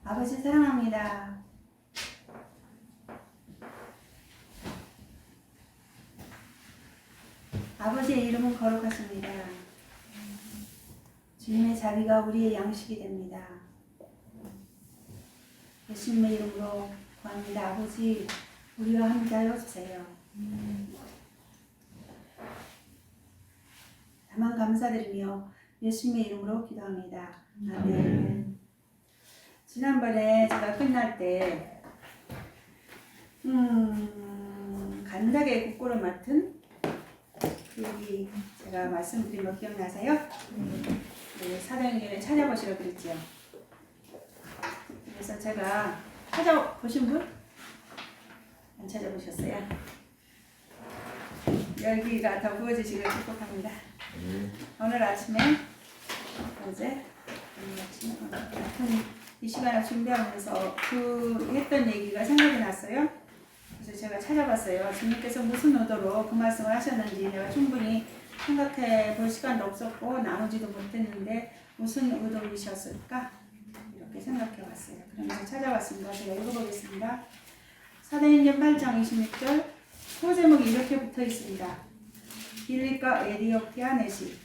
아버지 사랑합니다. 아버지의 이름은 거룩하십니다. 주님의 자비가 우리의 양식이 됩니다. 예수님의 이름으로 구합니다. 아버지, 우리와 함께하여 주세요. 다만 감사드리며 예수님의 이름으로 기도합니다. 아멘. 지난번에 제가 끝날 때 간닥의 국고를 맡은 여기 제가 말씀드린 거 기억나세요? 네, 사도행전에 찾아보시라고 그랬죠. 그래서 제가 찾아보신 분? 안 찾아보셨어요? 열기가 더 부어지시길 축복합니다. 오늘 아침에 어제 이 시간을 준비하면서 그 했던 얘기가 생각이 났어요. 그래서 제가 찾아봤어요. 주님께서 무슨 의도로 그 말씀을 하셨는지 내가 충분히 생각해 볼 시간도 없었고 나누지도 못했는데 무슨 의도이셨을까? 이렇게 생각해 봤어요. 그러면서 찾아봤습니다. 제가 읽어보겠습니다. 사도행전 8장 26절 소제목이 이렇게 붙어 있습니다. 빌립과 에디오피아 내시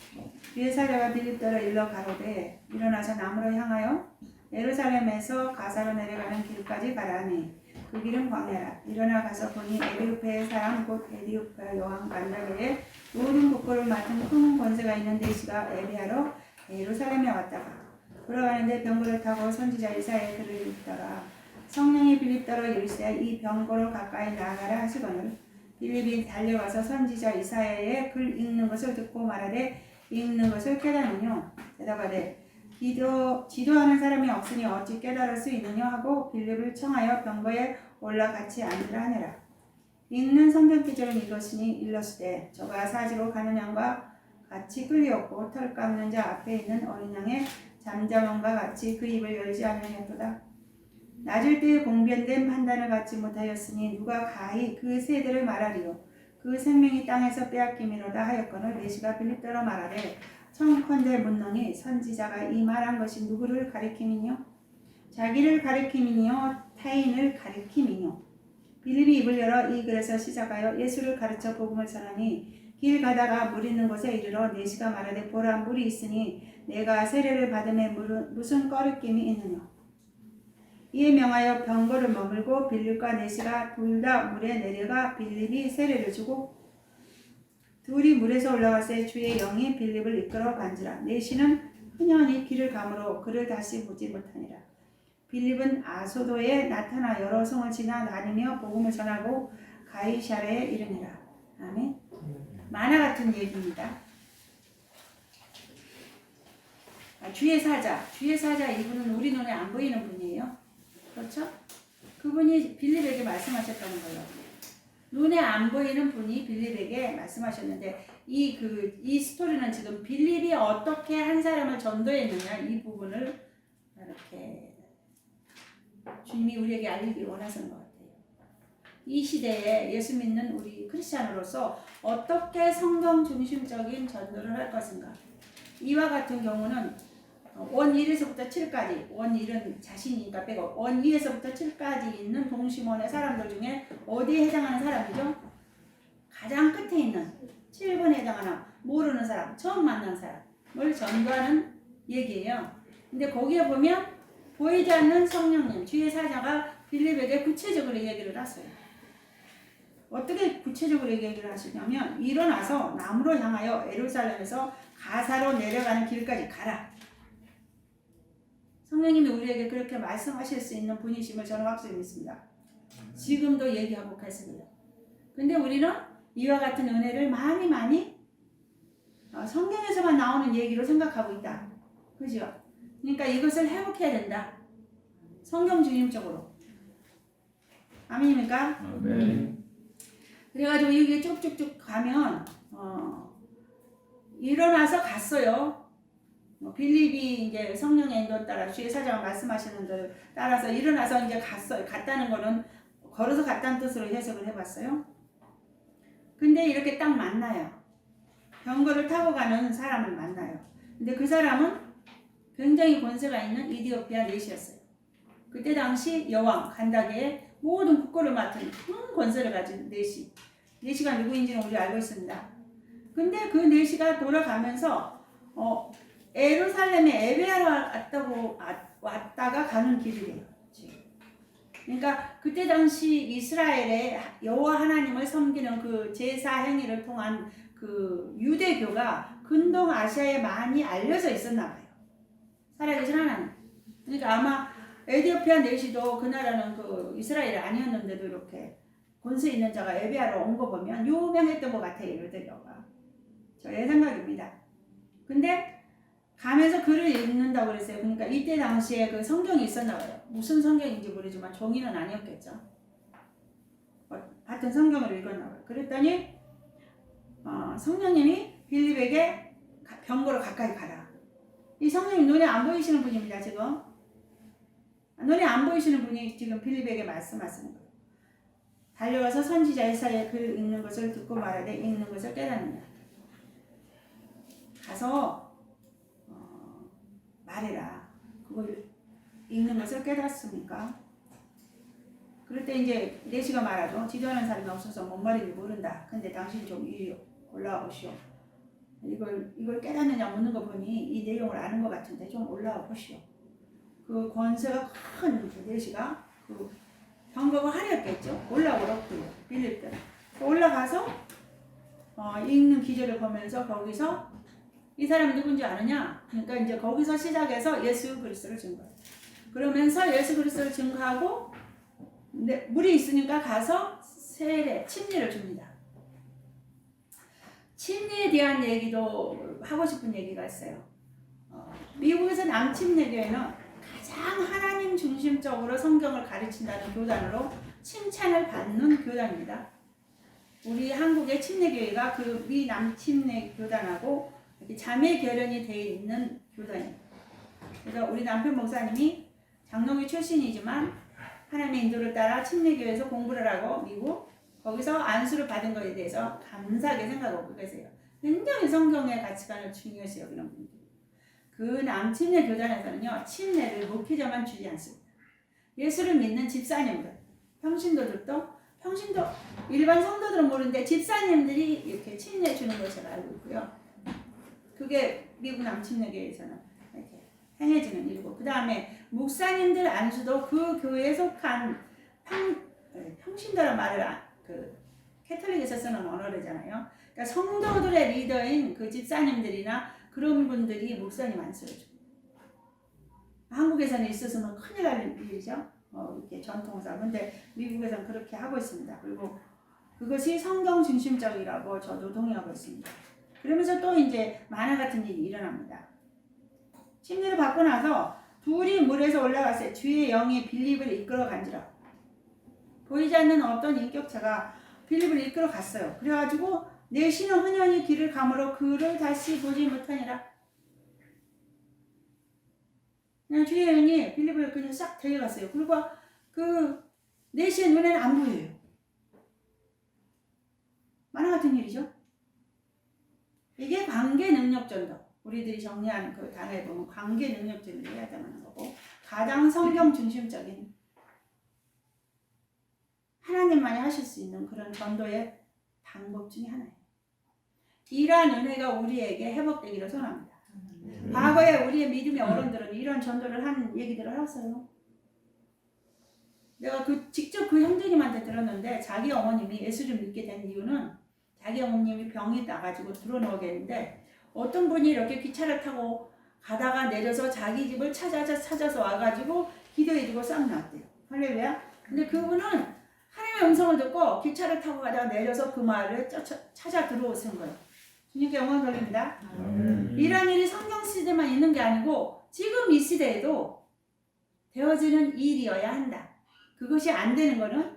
위의 사자가 빌립더러 일러 가로되 일어나서 남으로 향하여 예루살렘에서 가사로 내려가는 길까지 가라니 그 길은 광야라. 일어나 가서 보니 에디오피아의 사람 곧 에디오피아 여왕 간다게에 모든 국고를 맡은 큰 권세가 있는 내시가 예배하러 예루살렘에 왔다가 돌아가는데 병거를 타고 선지자 이사야의 글을 읽더라. 성령이 빌립더러 이르시되 이 병거로 가까이 나아가라 하시거늘 빌립이 달려가서 선지자 이사야의 글 읽는 것을 듣고 말하되 읽는 것을 깨닫느뇨. 대답하되 지도하는 사람이 없으니 어찌 깨달을 수 있느냐 하고 빌립을 청하여 병거에 올라 같이 앉으라 하니라. 읽는 성경 기절은 이것이니 일러스되 저가 사지로 가는 양과 같이 끌려오고 털 깎는 자 앞에 있는 어린 양의 잠잠함과 같이 그 입을 열지 아니하였도다. 낮을 때에 공변된 판단을 갖지 못하였으니 누가 가히 그 세대를 말하리요. 그 생명이 땅에서 빼앗김이로다 하였거늘 내시가 빌립더러 말하되 청컨대 묻노니 선지자가 이 말한 것이 누구를 가리킴이뇨? 자기를 가리킴이뇨? 타인을 가리킴이뇨? 빌립이 입을 열어 이 글에서 시작하여 예수를 가르쳐 복음을 전하니 길 가다가 물 있는 곳에 이르러 내시가 말하되 보라 물이 있으니 내가 세례를 받음에 무슨 꺼리낌이 있느냐? 이에 명하여 병거를 머물고 빌립과 내시가 둘 다 물에 내려가 빌립이 세례를 주고 둘이 물에서 올라가세 주의 영이 빌립을 이끌어 간지라. 내시는 흔연히 길을 가므로 그를 다시 보지 못하니라. 빌립은 아소도에 나타나 여러 성을 지나 다니며 복음을 전하고 가이사랴에 이르니라. 아멘. 만화 같은 얘기입니다. 주의 사자 이분은 우리 눈에 안 보이는 분이에요. 그렇죠? 그분이 빌립에게 말씀하셨다는 거예요. 눈에 안 보이는 분이 빌립에게 말씀하셨는데 이 스토리는 지금 빌립이 어떻게 한 사람을 전도했느냐 이 부분을 이렇게 주님이 우리에게 알리길 원하시는 것 같아요. 이 시대에 예수 믿는 우리 크리스찬으로서 어떻게 성경 중심적인 전도를 할 것인가. 이와 같은 경우는 원 1에서부터 7까지 원 1은 자신이니까 빼고 원 2에서부터 7까지 있는 동심원의 사람들 중에 어디에 해당하는 사람이죠? 가장 끝에 있는 7번에 해당하는 모르는 사람, 처음 만난 사람을 전도하는 얘기예요. 근데 거기에 보면 보이지 않는 성령님, 주의 사자가 빌립에게 구체적으로 얘기를 하세요. 어떻게 구체적으로 얘기를 하시냐면 일어나서 남으로 향하여 예루살렘에서 가사로 내려가는 길까지 가라. 성령님이 우리에게 그렇게 말씀하실 수 있는 분이심을 저는 확실히 믿습니다. 지금도 얘기하고 계십니다. 근데 우리는 이와 같은 은혜를 많이 성경에서만 나오는 얘기로 생각하고 있다. 그죠? 그러니까 이것을 회복해야 된다. 성경 중심적으로. 아멘입니까? 아멘. 그래가지고 여기 쭉쭉쭉 가면 일어나서 갔어요. 빌립이 이제 성령의 인도 따라 주의 사자가 말씀하시는 대로 따라서 일어나서 이제 갔어요. 갔다는 거는 걸어서 갔다는 뜻으로 해석을 해봤어요. 근데 이렇게 딱 만나요. 병거를 타고 가는 사람을 만나요. 근데 그 사람은 굉장히 권세가 있는 이디오피아 내시였어요. 그때 당시 여왕 간다게의 모든 국고를 맡은 큰 권세를 가진 내시가 누구인지는 우리 알고 있습니다. 근데 그 내시가 돌아가면서 예루살렘에 예배하러 왔다가 가는 길이래요. 그러니까 그때 당시 이스라엘의 여호와 하나님을 섬기는 그 제사 행위를 통한 그 유대교가 근동 아시아에 많이 알려져 있었나 봐요. 살아계신 하나님. 그러니까 아마 에티오피아 내시도 그 나라는 그 이스라엘이 아니었는데도 이렇게 권세 있는 자가 예배하러 온 거 보면 유명했던 것 같아요. 유대교가. 저의 생각입니다. 근데 가면서 글을 읽는다고 그랬어요. 그러니까 이때 당시에 그 성경이 있었나 봐요. 무슨 성경인지 모르지만 종이는 아니었겠죠. 같은 성경을 읽었나 봐요. 그랬더니 성령님이 빌립에게 병거로 가까이 가라. 이 성령님 눈에 안 보이시는 분입니다. 지금 눈에 안 보이시는 분이 지금 빌립에게 말씀하시는 거예요. 달려가서 선지자 이사야의 글 읽는 것을 듣고 말하되 읽는 것을 깨닫느냐. 가서 말해라. 그걸 읽는 것을 깨닫습니까? 그럴 때 이제 내시가 말하죠. 지도하는 사람이 없어서 뭔 말인지 모른다. 근데 당신 좀 이리 올라와 보시오. 이걸 깨닫느냐 묻는 거 보니 이 내용을 아는 것 같은데 좀 올라와 보시오. 그 권세가 큰 그 내시가 그 병거가 하렸겠죠. 올라오라고요. 빌릴 때 올라가서 읽는 기절을 보면서 거기서 이 사람이 누군지 아느냐? 그러니까 이제 거기서 시작해서 예수 그리스도를 증거해요. 그러면서 예수 그리스도를 증거하고 물이 있으니까 가서 세례, 침례를 줍니다. 침례에 대한 얘기도 하고 싶은 얘기가 있어요. 미국에서 남침례교회는 가장 하나님 중심적으로 성경을 가르친다는 교단으로 칭찬을 받는 교단입니다. 우리 한국의 침례교회가 그 미 남침례 교단하고 자매 결연이 되어 있는 교단이에요. 그래서 우리 남편 목사님이 장로교 출신이지만 하나님의 인도를 따라 침례교회에서 공부를 하고 미국 거기서 안수를 받은 것에 대해서 감사하게 생각하고 계세요. 굉장히 성경의 가치관을 중요시 여기는 분들. 그 남침례 교단에서는요 침례를 목회자만 주지 않습니다. 예수를 믿는 집사님들, 평신도들도 일반 성도들은 모르는데 집사님들이 이렇게 침례 주는 것을 알고 있고요. 그게 미국 남침례교회에서는 이렇게 행해지는 일이고, 그 다음에 목사님들 안수도 그 교회에 속한 평신도란 말을 그 캐톨릭에서 쓰는 언어잖아요. 그러니까 성도들의 리더인 그 집사님들이나 그런 분들이 목사님 안수를 줍니다. 한국에서는 있어서는 큰일 날 일이죠. 이렇게 전통상. 근데 미국에서는 그렇게 하고 있습니다. 그리고 그것이 성경 중심적이라고 저도 동의하고 있습니다. 그러면서 또 이제 만화 같은 일이 일어납니다. 침례를 받고 나서 둘이 물에서 올라갔어요. 주의 영이 빌립을 이끌어 간지라. 보이지 않는 어떤 인격체가 빌립을 이끌어 갔어요. 그래가지고 내시는 흔연히 길을 가므로 그를 다시 보지 못하니라. 그냥 주의 영이 빌립을 그냥 싹 데려갔어요. 그리고 그 내시의 눈에는 안 보여요. 만화 같은 일이죠. 이게 관계 능력 전도. 우리들이 정리한 그 단어에 보면 관계 능력 전도를 해야 되는 거고, 가장 성경 중심적인 하나님만이 하실 수 있는 그런 전도의 방법 중에 하나예요. 이러한 은혜가 우리에게 회복되기를 소원합니다. 과거에 우리의 믿음의 어른들은 이런 전도를 한 얘기들을 하셨어요. 내가 직접 그 형제님한테 들었는데, 자기 어머님이 예수를 믿게 된 이유는 자기 어머님이 병이 나가지고 들어놓게 어떤 분이 이렇게 기차를 타고 가다가 내려서 자기 집을 찾아서 와가지고 기도해주고 싹 나왔대요. 할렐루야. 근데 그분은 하나님의 음성을 듣고 기차를 타고 가다가 내려서 그 마을을 찾아 들어오신 거예요. 주님께 영광 돌립니다. 이런 일이 성경 시대만 있는 게 아니고 지금 이 시대에도 되어지는 일이어야 한다. 그것이 안 되는 거는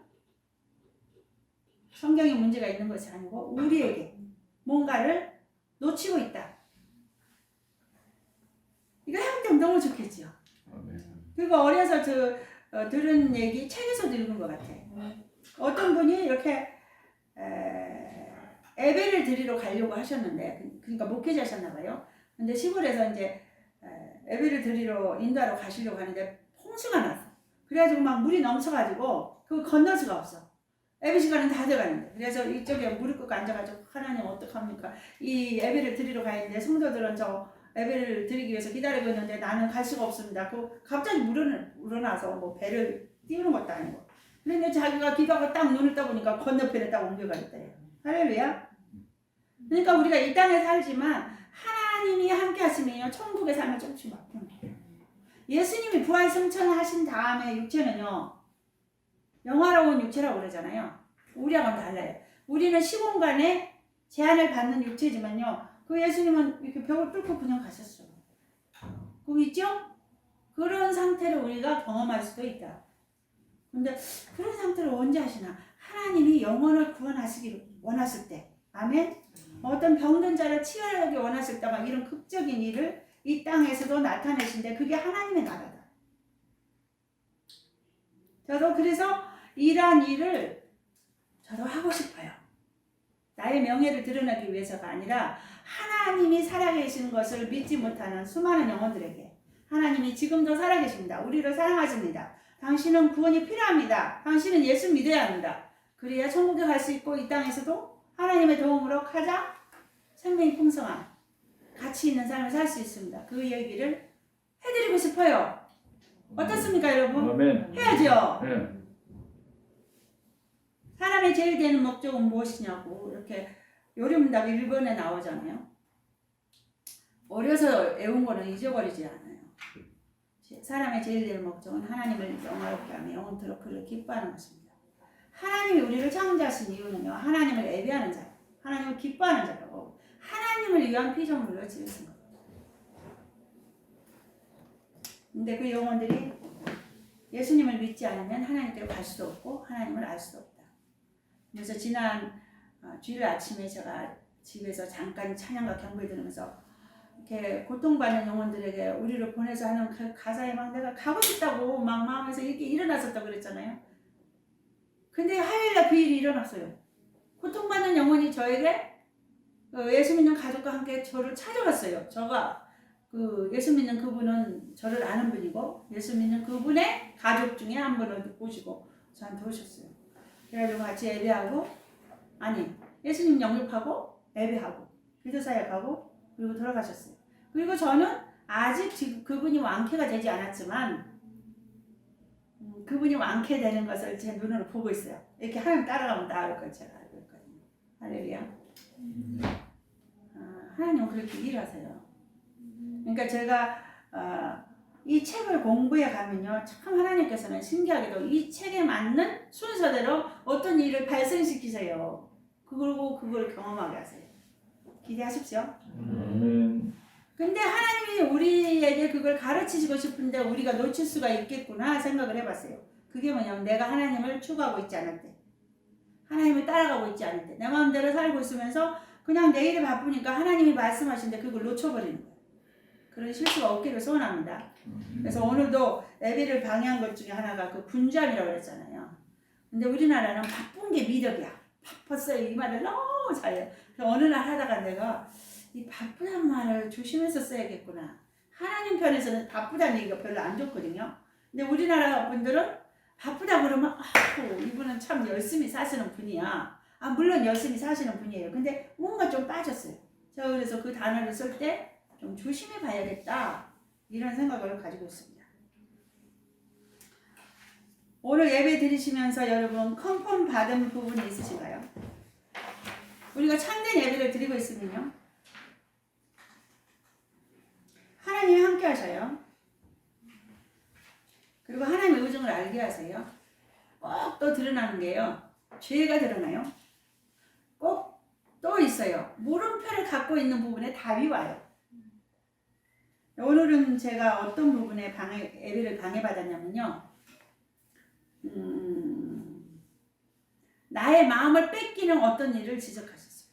성경에 문제가 있는 것이 아니고 우리에게 뭔가를 놓치고 있다. 이거 해보면 너무 좋겠죠. 그리고 어려서 들은 얘기 책에서도 읽은 것 같아요. 어떤 분이 이렇게 예배를 드리러 가려고 하셨는데, 그러니까 목회자셨나 봐요. 근데 시골에서 이제 예배를 드리러 인도하러 가시려고 하는데 홍수가 났어. 그래가지고 막 물이 넘쳐가지고 그거 건널 수가 없어. 예배 시간은 다 돼가는데. 그래서 이쪽에 무릎 꿇고 앉아가지고 하나님 어떡합니까? 이 예배를 드리러 가 있는데 성도들은 저 예배를 드리기 위해서 기다리고 있는데 나는 갈 수가 없습니다. 그 갑자기 물어나서 뭐 배를 띄우는 것도 아니고. 그런데 자기가 기도하고 딱 눈을 떠보니까 건너편에 딱 옮겨가겠대요. 할렐루야. 그러니까 우리가 이 땅에 살지만 하나님이 함께 하시면요 천국의 삶을 조금씩 맛보는 거예요. 예수님이 부활 승천하신 다음에 육체는요 영화로운 육체라고 그러잖아요. 우리하고는 달라요. 우리는 시공간에 제한을 받는 육체지만요 그 예수님은 이렇게 벽을 뚫고 그냥 가셨어요. 그거 있죠? 그런 상태를 우리가 경험할 수도 있다. 근데 그런 상태를 언제 하시나? 하나님이 영혼을 구원하시기를 원하실 때, 아멘. 어떤 병든 자를 치유하기 원하실 때 막 이런 극적인 일을 이 땅에서도 나타내신데 그게 하나님의 나라다. 저도 그래서 이러한 일을 저도 하고 싶어요. 나의 명예를 드러내기 위해서가 아니라 하나님이 살아계신 것을 믿지 못하는 수많은 영혼들에게 하나님이 지금도 살아계십니다. 우리를 사랑하십니다. 당신은 구원이 필요합니다. 당신은 예수 믿어야 합니다. 그래야 천국에 갈 수 있고 이 땅에서도 하나님의 도움으로 가장 생명이 풍성한 가치 있는 삶을 살 수 있습니다. 그 얘기를 해드리고 싶어요. 어떻습니까 여러분? 아멘. 해야죠. 네. 사람의 제일 되는 목적은 무엇이냐고 이렇게 요리문답 1번에 나오잖아요. 어려서 애운 거는 잊어버리지 않아요. 사람의 제일 되는 목적은 하나님을 영화롭게 하며 영원토록 그를 기뻐하는 것입니다. 하나님이 우리를 창조하신 이유는요. 하나님을 예배하는 자예요. 하나님을 기뻐하는 자라고 하나님을 위한 피조물로 지으신 거예요. 근데 그 영혼들이 예수님을 믿지 않으면 하나님께로 갈 수도 없고 하나님을 알 수도 없다. 그래서 지난 주일 아침에 제가 집에서 잠깐 찬양과 경배 들으면서 이렇게 고통받는 영혼들에게 우리를 보내서 하는 그 가사에 막 내가 가고 싶다고 막 마음에서 이렇게 일어났었다고 그랬잖아요. 근데 화요일날 그 일이 일어났어요. 고통받는 영혼이 저에게 예수 믿는 가족과 함께 저를 찾아왔어요. 저가 그 예수 믿는 그분은 저를 아는 분이고 예수 믿는 그분의 가족 중에 한 분을 꼬시고 저한테 오셨어요. 그래가지고 같이 예배하고 아니 예수님 영접하고 예배하고 기도사역하고 그리고 돌아가셨어요. 그리고 저는 아직 지금 그분이 완쾌가 되지 않았지만 그분이 완쾌되는 것을 제 눈으로 보고 있어요. 이렇게 하나님 따라가면 나을 걸 제가 알고 있거든요. 할렐루야. 하나님은 그렇게 일하세요. 그러니까 제가 이 책을 공부해 가면요. 참 하나님께서는 신기하게도 이 책에 맞는 순서대로 어떤 일을 발생시키세요. 그리고 그걸 경험하게 하세요. 기대하십시오. 근데 하나님이 우리에게 그걸 가르치시고 싶은데 우리가 놓칠 수가 있겠구나 생각을 해봤어요. 그게 뭐냐면 내가 하나님을 추구하고 있지 않을 때, 하나님을 따라가고 있지 않을 때, 내 마음대로 살고 있으면서 그냥 내 일에 바쁘니까 하나님이 말씀하신데 그걸 놓쳐버리는 거예요. 그런 실수가 없기를 소원합니다. 그래서 오늘도 예배를 방해한 것 중에 하나가 그 분주함이라고 그랬잖아요. 근데 우리나라는 바쁜 게 미덕이야. 바빴어요. 이 말을 너무 잘해요. 그래서 어느 날 하다가 내가 이 바쁘다는 말을 조심해서 써야겠구나. 하나님 편에서는 바쁘다는 얘기가 별로 안 좋거든요. 근데 우리나라 분들은 바쁘다 그러면 이분은 참 열심히 사시는 분이야. 물론 열심히 사시는 분이에요. 근데 뭔가 좀 빠졌어요. 제가 그래서 그 단어를 쓸 때 좀 조심해 봐야겠다. 이런 생각을 가지고 있습니다. 오늘 예배 드리시면서 여러분 컨펌 받은 부분이 있으신가요? 우리가 참된 예배를 드리고 있으면요. 하나님이 함께 하셔요. 그리고 하나님의 의중을 알게 하세요. 꼭 또 드러나는 게요. 죄가 드러나요. 꼭 또 있어요. 물음표를 갖고 있는 부분에 답이 와요. 오늘은 제가 어떤 부분에 예배를 방해받았냐면요. 나의 마음을 뺏기는 어떤 일을 지적하셨어요.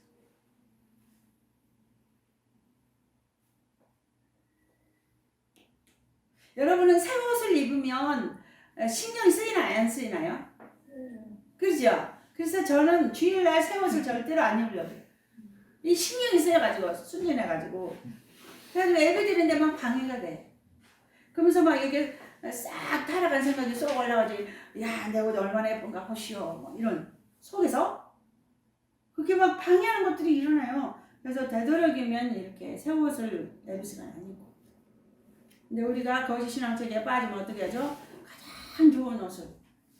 여러분은 새 옷을 입으면 신경이 쓰이나요? 안 쓰이나요? 그렇죠? 그래서 저는 주일날 새 옷을 절대로 안 입으려고 해요. 이 신경이 쓰여가지고 순진해가지고 그래가지고 예배 드리는데 막 방해가 돼. 그러면서 막 이렇게 싹 타락한 생각이 쏙 올라가지고 야 내 옷 얼마나 예쁜가 보시오 뭐 이런 속에서 그렇게 막 방해하는 것들이 일어나요. 그래서 되도록이면 이렇게 새 옷을 내부 시간 아니고 근데 우리가 거짓 신앙책에 빠지면 어떻게 하죠? 가장 좋은 옷을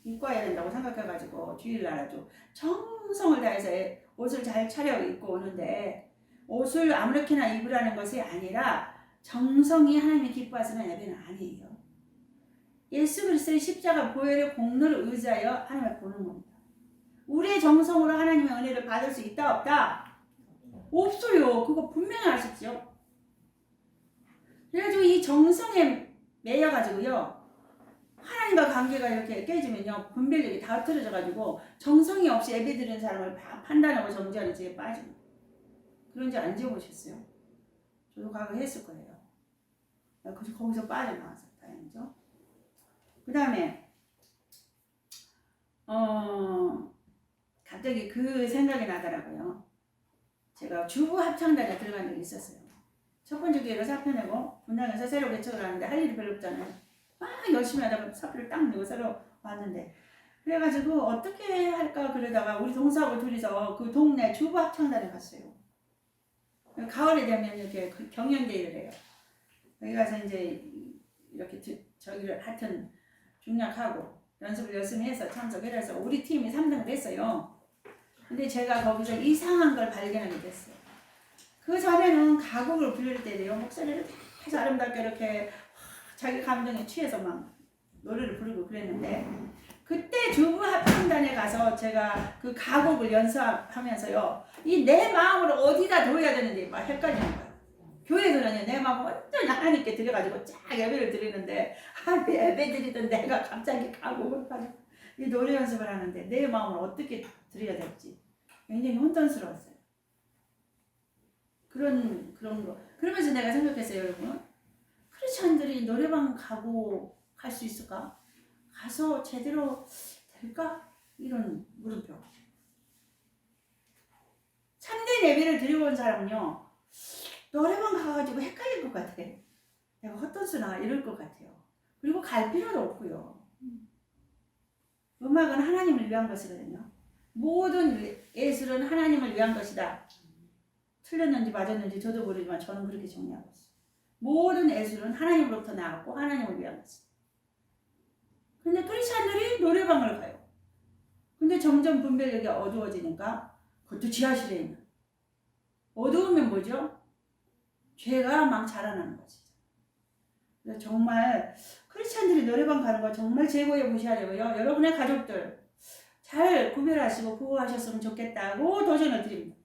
입고 와야 된다고 생각해가지고 주일날 아주 정성을 다해서 옷을 잘 차려 입고 오는데 옷을 아무렇게나 입으라는 것이 아니라 정성이 하나님이 기뻐하시는 예배는 아니에요. 예수 그리스도의 십자가 보혈의 공로를 의지하여 하나님을 보는 겁니다. 우리의 정성으로 하나님의 은혜를 받을 수 있다 없다? 없어요. 그거 분명히 아시죠? 그래가지고 이 정성에 매여가지고요 하나님과 관계가 이렇게 깨지면요 분별력이 다 흐트러져가지고 정성이 없이 예배드리는 사람을 판단하고 정죄하는 죄에 빠집니다. 그런 줄 안 지어보셨어요? 저도 과거에 했을 거예요. 거기서 빠져나와서 다행이죠. 그 다음에 갑자기 그 생각이 나더라고요. 제가 주부 합창단에 들어간 적이 있었어요. 첫 번째 기회로 사표 내고 분당에서 새로 개척을 하는데 할 일이 별로 없잖아요. 막 열심히 하다가 사표를 딱 내고 새로 왔는데 그래가지고 어떻게 할까 그러다가 우리 동서하고 둘이서 그 동네 주부 합창단에 갔어요. 가을이 되면 이렇게 경연대회를 해요. 여기 가서 이제 이렇게 저기를 하여튼 중략하고 연습을 열심히 해서 참석을 해서 우리 팀이 3등을 했어요. 근데 제가 거기서 이상한 걸 발견하게 됐어요. 그 전에는 가곡을 부를 때도요 목소리를 아주 아름답게 이렇게 자기 감정에 취해서 막 노래를 부르고 그랬는데 그때 주부 합창단에 가서 제가 그 가곡을 연습하면서요 이 내 마음을 어디다 둬야 되는지 막 헷갈리는 거예요. 교회에서는 내 마음을 완전히 하나님께 드려가지고 쫙 예배를 드리는데 예배 드리던 내가 갑자기 가곡을 가지고 이 노래 연습을 하는데 내 마음을 어떻게 드려야 될지 굉장히 혼돈스러웠어요. 그런 거. 그러면서 내가 생각했어요, 여러분. 크리스찬들이 노래방 가고 갈 수 있을까? 가서 제대로 될까? 이런 물음표. 참된 예배를 드리고 온 사람은요, 노래방 가가지고 헷갈릴 것 같아. 내가 헛돈수나 이럴 것 같아요. 그리고 갈 필요도 없고요. 음악은 하나님을 위한 것이거든요. 모든 예술은 하나님을 위한 것이다. 틀렸는지 맞았는지 저도 모르지만 저는 그렇게 정리하고 있어요. 모든 예술은 하나님으로부터 나왔고 하나님을 위한 것이다. 근데 크리스찬들이 노래방을 가요. 근데 점점 분별력이 어두워지니까 그것도 지하실에 있는. 어두우면 뭐죠? 죄가 막 자라나는 것이죠. 그래서 정말 크리스찬들이 노래방 가는 거 정말 제고해 보셔야 되고요. 여러분의 가족들 잘 구별하시고 보호하셨으면 좋겠다고 도전을 드립니다.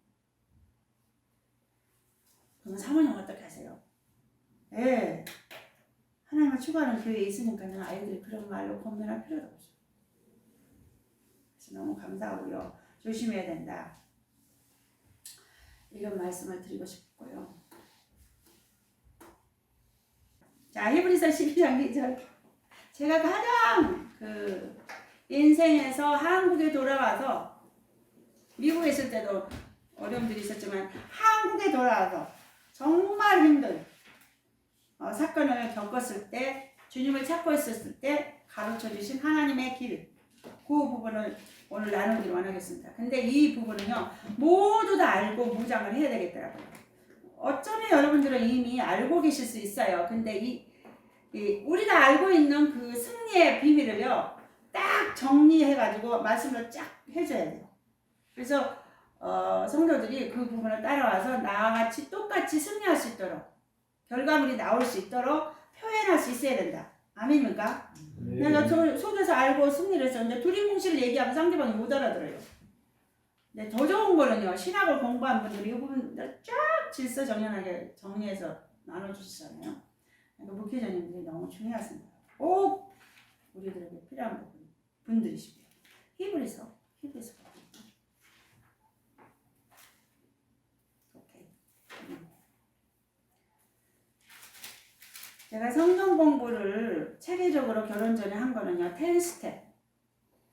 그럼 사모님 어떻게 하세요? 예. 하나님을 추구하는 교회에 있으니까요. 아이들이 그런 말로 권면할 필요도 없어요. 그래서 너무 감사하고요. 조심해야 된다. 이런 말씀을 드리고 싶고요. 자, 히브리서 12장 2절. 제가 가장 인생에서 한국에 돌아와서 미국에 있을 때도 어려움들이 있었지만 한국에 돌아와서 정말 힘든 사건을 겪었을 때 주님을 찾고 있었을 때 가르쳐 주신 하나님의 길 그 부분을 오늘 나누기를 원하겠습니다. 근데 이 부분은요 모두 다 알고 무장을 해야 되겠더라고요. 어쩌면 여러분들은 이미 알고 계실 수 있어요. 근데 우리가 알고 있는 그 승리의 비밀을요 딱 정리해가지고 말씀을 쫙 해줘야 돼요. 그래서 성도들이 그 부분을 따라와서 나와 같이 똑같이 승리할 수 있도록 결과물이 나올 수 있도록 표현할 수 있어야 된다. 아멘입니까? 네. 내가 속에서 알고 승리를 했었는데 두리뭉실을 얘기하면 상대방이 못 알아들어요. 근데 더 좋은 거는요 신학을 공부한 분들이 이 부분을 쫙 질서 정연하게 정리해서 나눠주시잖아요. 그러니까 목회자님들이 너무 중요하십니다. 꼭 우리들에게 필요한 분들이십니다. 히브리서 제가 성경 공부를 체계적으로 결혼 전에 한 거는요 10스텝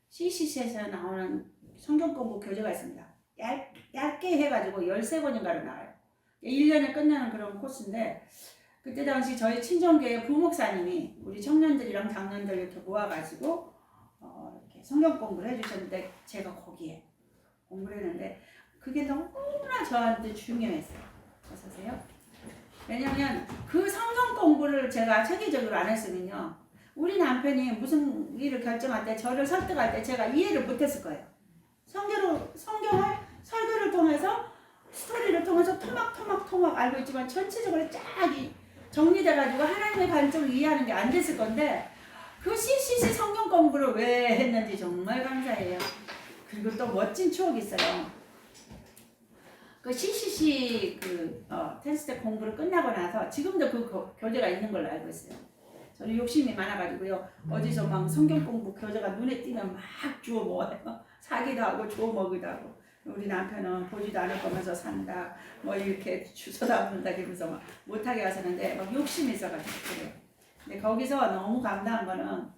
CCC에서 나오는 성경 공부 교재가 있습니다. 얇게 해가지고 13권인가로 나와요. 1년에 끝나는 그런 코스인데 그때 당시 저희 친정교회 부목사님이 우리 청년들이랑 장년들 이렇게 모아가지고 이렇게 성경 공부를 해주셨는데 제가 거기에 공부를 했는데 그게 너무나 저한테 중요했어요. 어서세요? 왜냐면 그 성경 공부를 제가 체계적으로 안 했으면요. 우리 남편이 무슨 일을 결정할 때 저를 설득할 때 제가 이해를 못했을 거예요. 성경을 설교를 통해서 스토리를 통해서 토막 알고 있지만 전체적으로 쫙 정리돼가지고 하나님의 관점을 이해하는 게 안 됐을 건데 그 CCC 성경 공부를 왜 했는지 정말 감사해요. 그리고 또 멋진 추억이 있어요. 그 CCC 텐스텍 공부를 끝나고 나서 지금도 그 교재가 있는 걸로 알고 있어요. 저는 욕심이 많아가지고요. 어디서 막 성경 공부 교재가 눈에 띄면 막 주워 먹어요. 사기도 하고 주워 먹기도 하고. 우리 남편은 보지도 않을 거면서 산다. 뭐 이렇게 주워 담는다 그러면서 막 못하게 하시는데 막 욕심이 있어가지고 그래요. 근데 거기서 너무 감사한 거는 한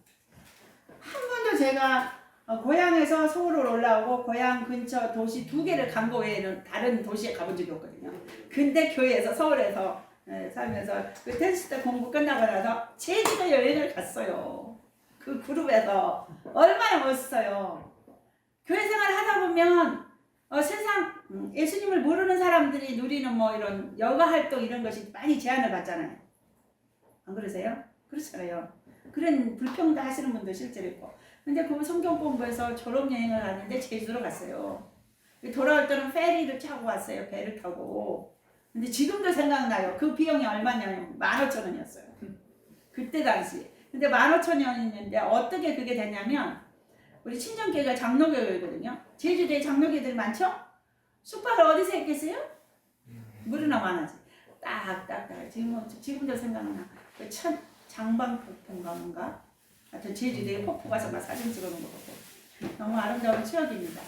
번도 제가 고향에서 서울로 올라오고 고향 근처 도시 2개를 간 거 외에는 다른 도시에 가본 적이 없거든요. 근데 교회에서 서울에서 살면서 그 텐스텍 공부 끝나고 나서 제주도 여행을 갔어요. 그 그룹에서 얼마나 멋있어요. 교회 생활 하다 보면 세상 예수님을 모르는 사람들이 누리는 뭐 이런 여가 활동 이런 것이 많이 제한을 받잖아요. 안 그러세요? 그렇잖아요. 그런 불평도 하시는 분도 실제로 있고. 근데 그 성경 공부해서 졸업여행을 갔는데 제주도로 갔어요. 돌아올 때는 페리를 타고 왔어요. 배를 타고. 근데 지금도 생각나요. 그 비용이 얼마냐면 15,000원이었어요. 그때 당시. 근데 15,000원이었는데 어떻게 그게 되냐면 우리 친정교회가 장로교회거든요. 제주도에 장로교회들 많죠? 숙박을 어디서 했겠어요? 물이나 많아지. 딱. 지금도 생각나. 그 첫 장방폭포인가 뭔가. 하여튼 제주도에 폭포 가서 막 사진 찍어놓은 거 보고. 너무 아름다운 추억입니다.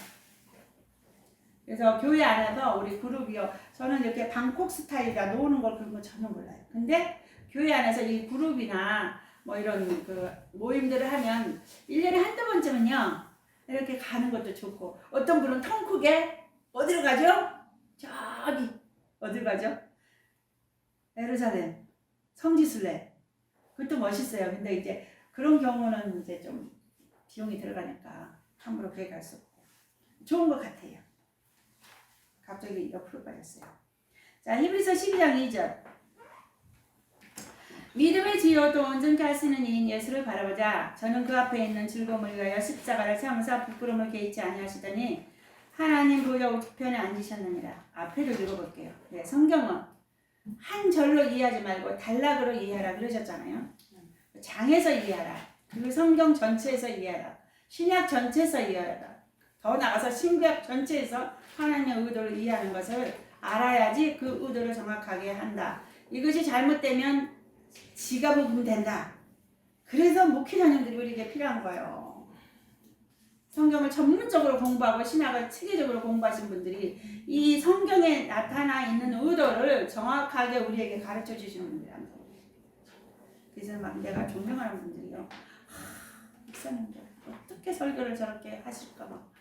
그래서 교회 안에서 우리 그룹이요. 저는 이렇게 방콕 스타일이라 노는 걸 그런 거 전혀 몰라요. 근데 교회 안에서 이 그룹이나 뭐 이런 그 모임들을 하면 1년에 한두 번쯤은요. 이렇게 가는 것도 좋고 어떤 분은 통 크게 어디로 가죠? 저기 어디로 가죠? 예루살렘 성지순례 그것도 멋있어요. 근데 이제 그런 경우는 이제 좀 비용이 들어가니까 함부로 그렇게 갈 수 없고 좋은 것 같아요. 갑자기 옆으로 빠졌어요. 자, 히브리서 12장 2절. 믿음의 지혜로 온전케 하시는 이인 예수를 바라보자. 저는 그 앞에 있는 즐거움을 위하여 십자가를 참으사 부끄러움을 개의치 아니하시더니 하나님 보좌 우편에 앉으셨느니라. 앞에도 읽어볼게요. 네, 성경은 한 절로 이해하지 말고 단락으로 이해하라 그러셨잖아요. 장에서 이해하라. 그 성경 전체에서 이해하라. 신약 전체에서 이해하라. 더 나아가서 신구약 전체에서 하나님의 의도를 이해하는 것을 알아야지 그 의도를 정확하게 한다. 이것이 잘못되면 지가 먹으면 된다. 그래서 목회자님들이 우리에게 필요한 거예요. 성경을 전문적으로 공부하고 신학을 체계적으로 공부하신 분들이 이 성경에 나타나 있는 의도를 정확하게 우리에게 가르쳐 주시는 분들이란 말이에요. 그래서 막 내가 존경하는 분들이요. 목사님들 어떻게 설교를 저렇게 하실까 막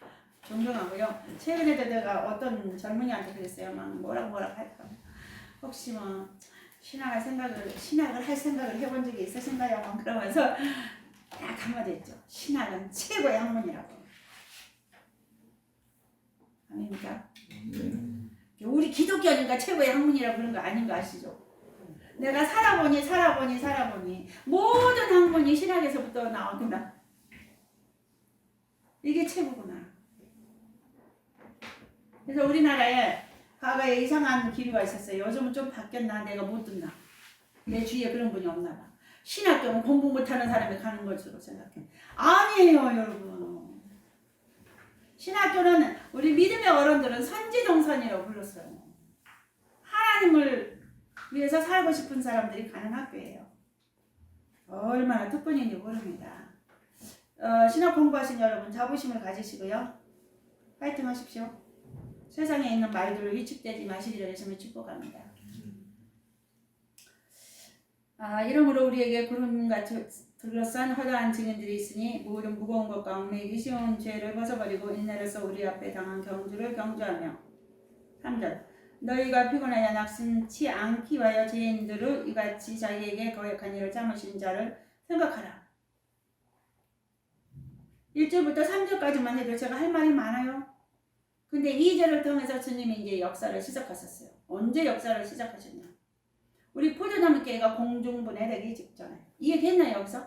존경하고요. 최근에도 내가 어떤 젊은이한테 그랬어요. 막 뭐라고 할까. 혹시 뭐 신학을 할 생각을 해본 적이 있으신가요? 막 그러면서 딱 한마디 했죠. 신학은 최고의 학문이라고. 아닙니까? 우리 기독교니까 최고의 학문이라고 그런 거 아닌 거 아시죠? 내가 살아보니 모든 학문이 신학에서부터 나오구나. 이게 최고구나. 그래서 우리나라에 과거에 이상한 기류가 있었어요. 요즘은 좀 바뀌었나? 내가 못 듣나? 내 주위에 그런 분이 없나 봐. 신학교는 공부 못하는 사람이 가는 것으로 생각해. 아니에요, 여러분. 신학교는 우리 믿음의 어른들은 선지동선이라고 불렀어요. 하나님을 위해서 살고 싶은 사람들이 가는 학교예요. 얼마나 특권인지 모릅니다. 신학 공부하신 여러분 자부심을 가지시고요. 파이팅 하십시오. 세상에 있는 말들로 위축되지 마시기를 예수님을 축복합니다. 이러므로 우리에게 구름같이 둘러싼 허다한 증인들이 있으니 모든 무거운 것과 얽매이기 쉬운 죄를 벗어버리고 인내로서 우리 앞에 당한 경주를 경주하며 3절 너희가 피곤하여 낙심치 않기 위하여 죄인들을 이같이 자기에게 거역한 일을 참으신 자를 생각하라. 1절부터 3절까지만 해도 제가 할 말이 많아요. 근데 2절을 통해서 주님이 이제 역사를 시작하셨어요. 언제 역사를 시작하셨냐? 우리 포도나무교회가 공중분해되기 직전에. 이해됐나요, 여기서?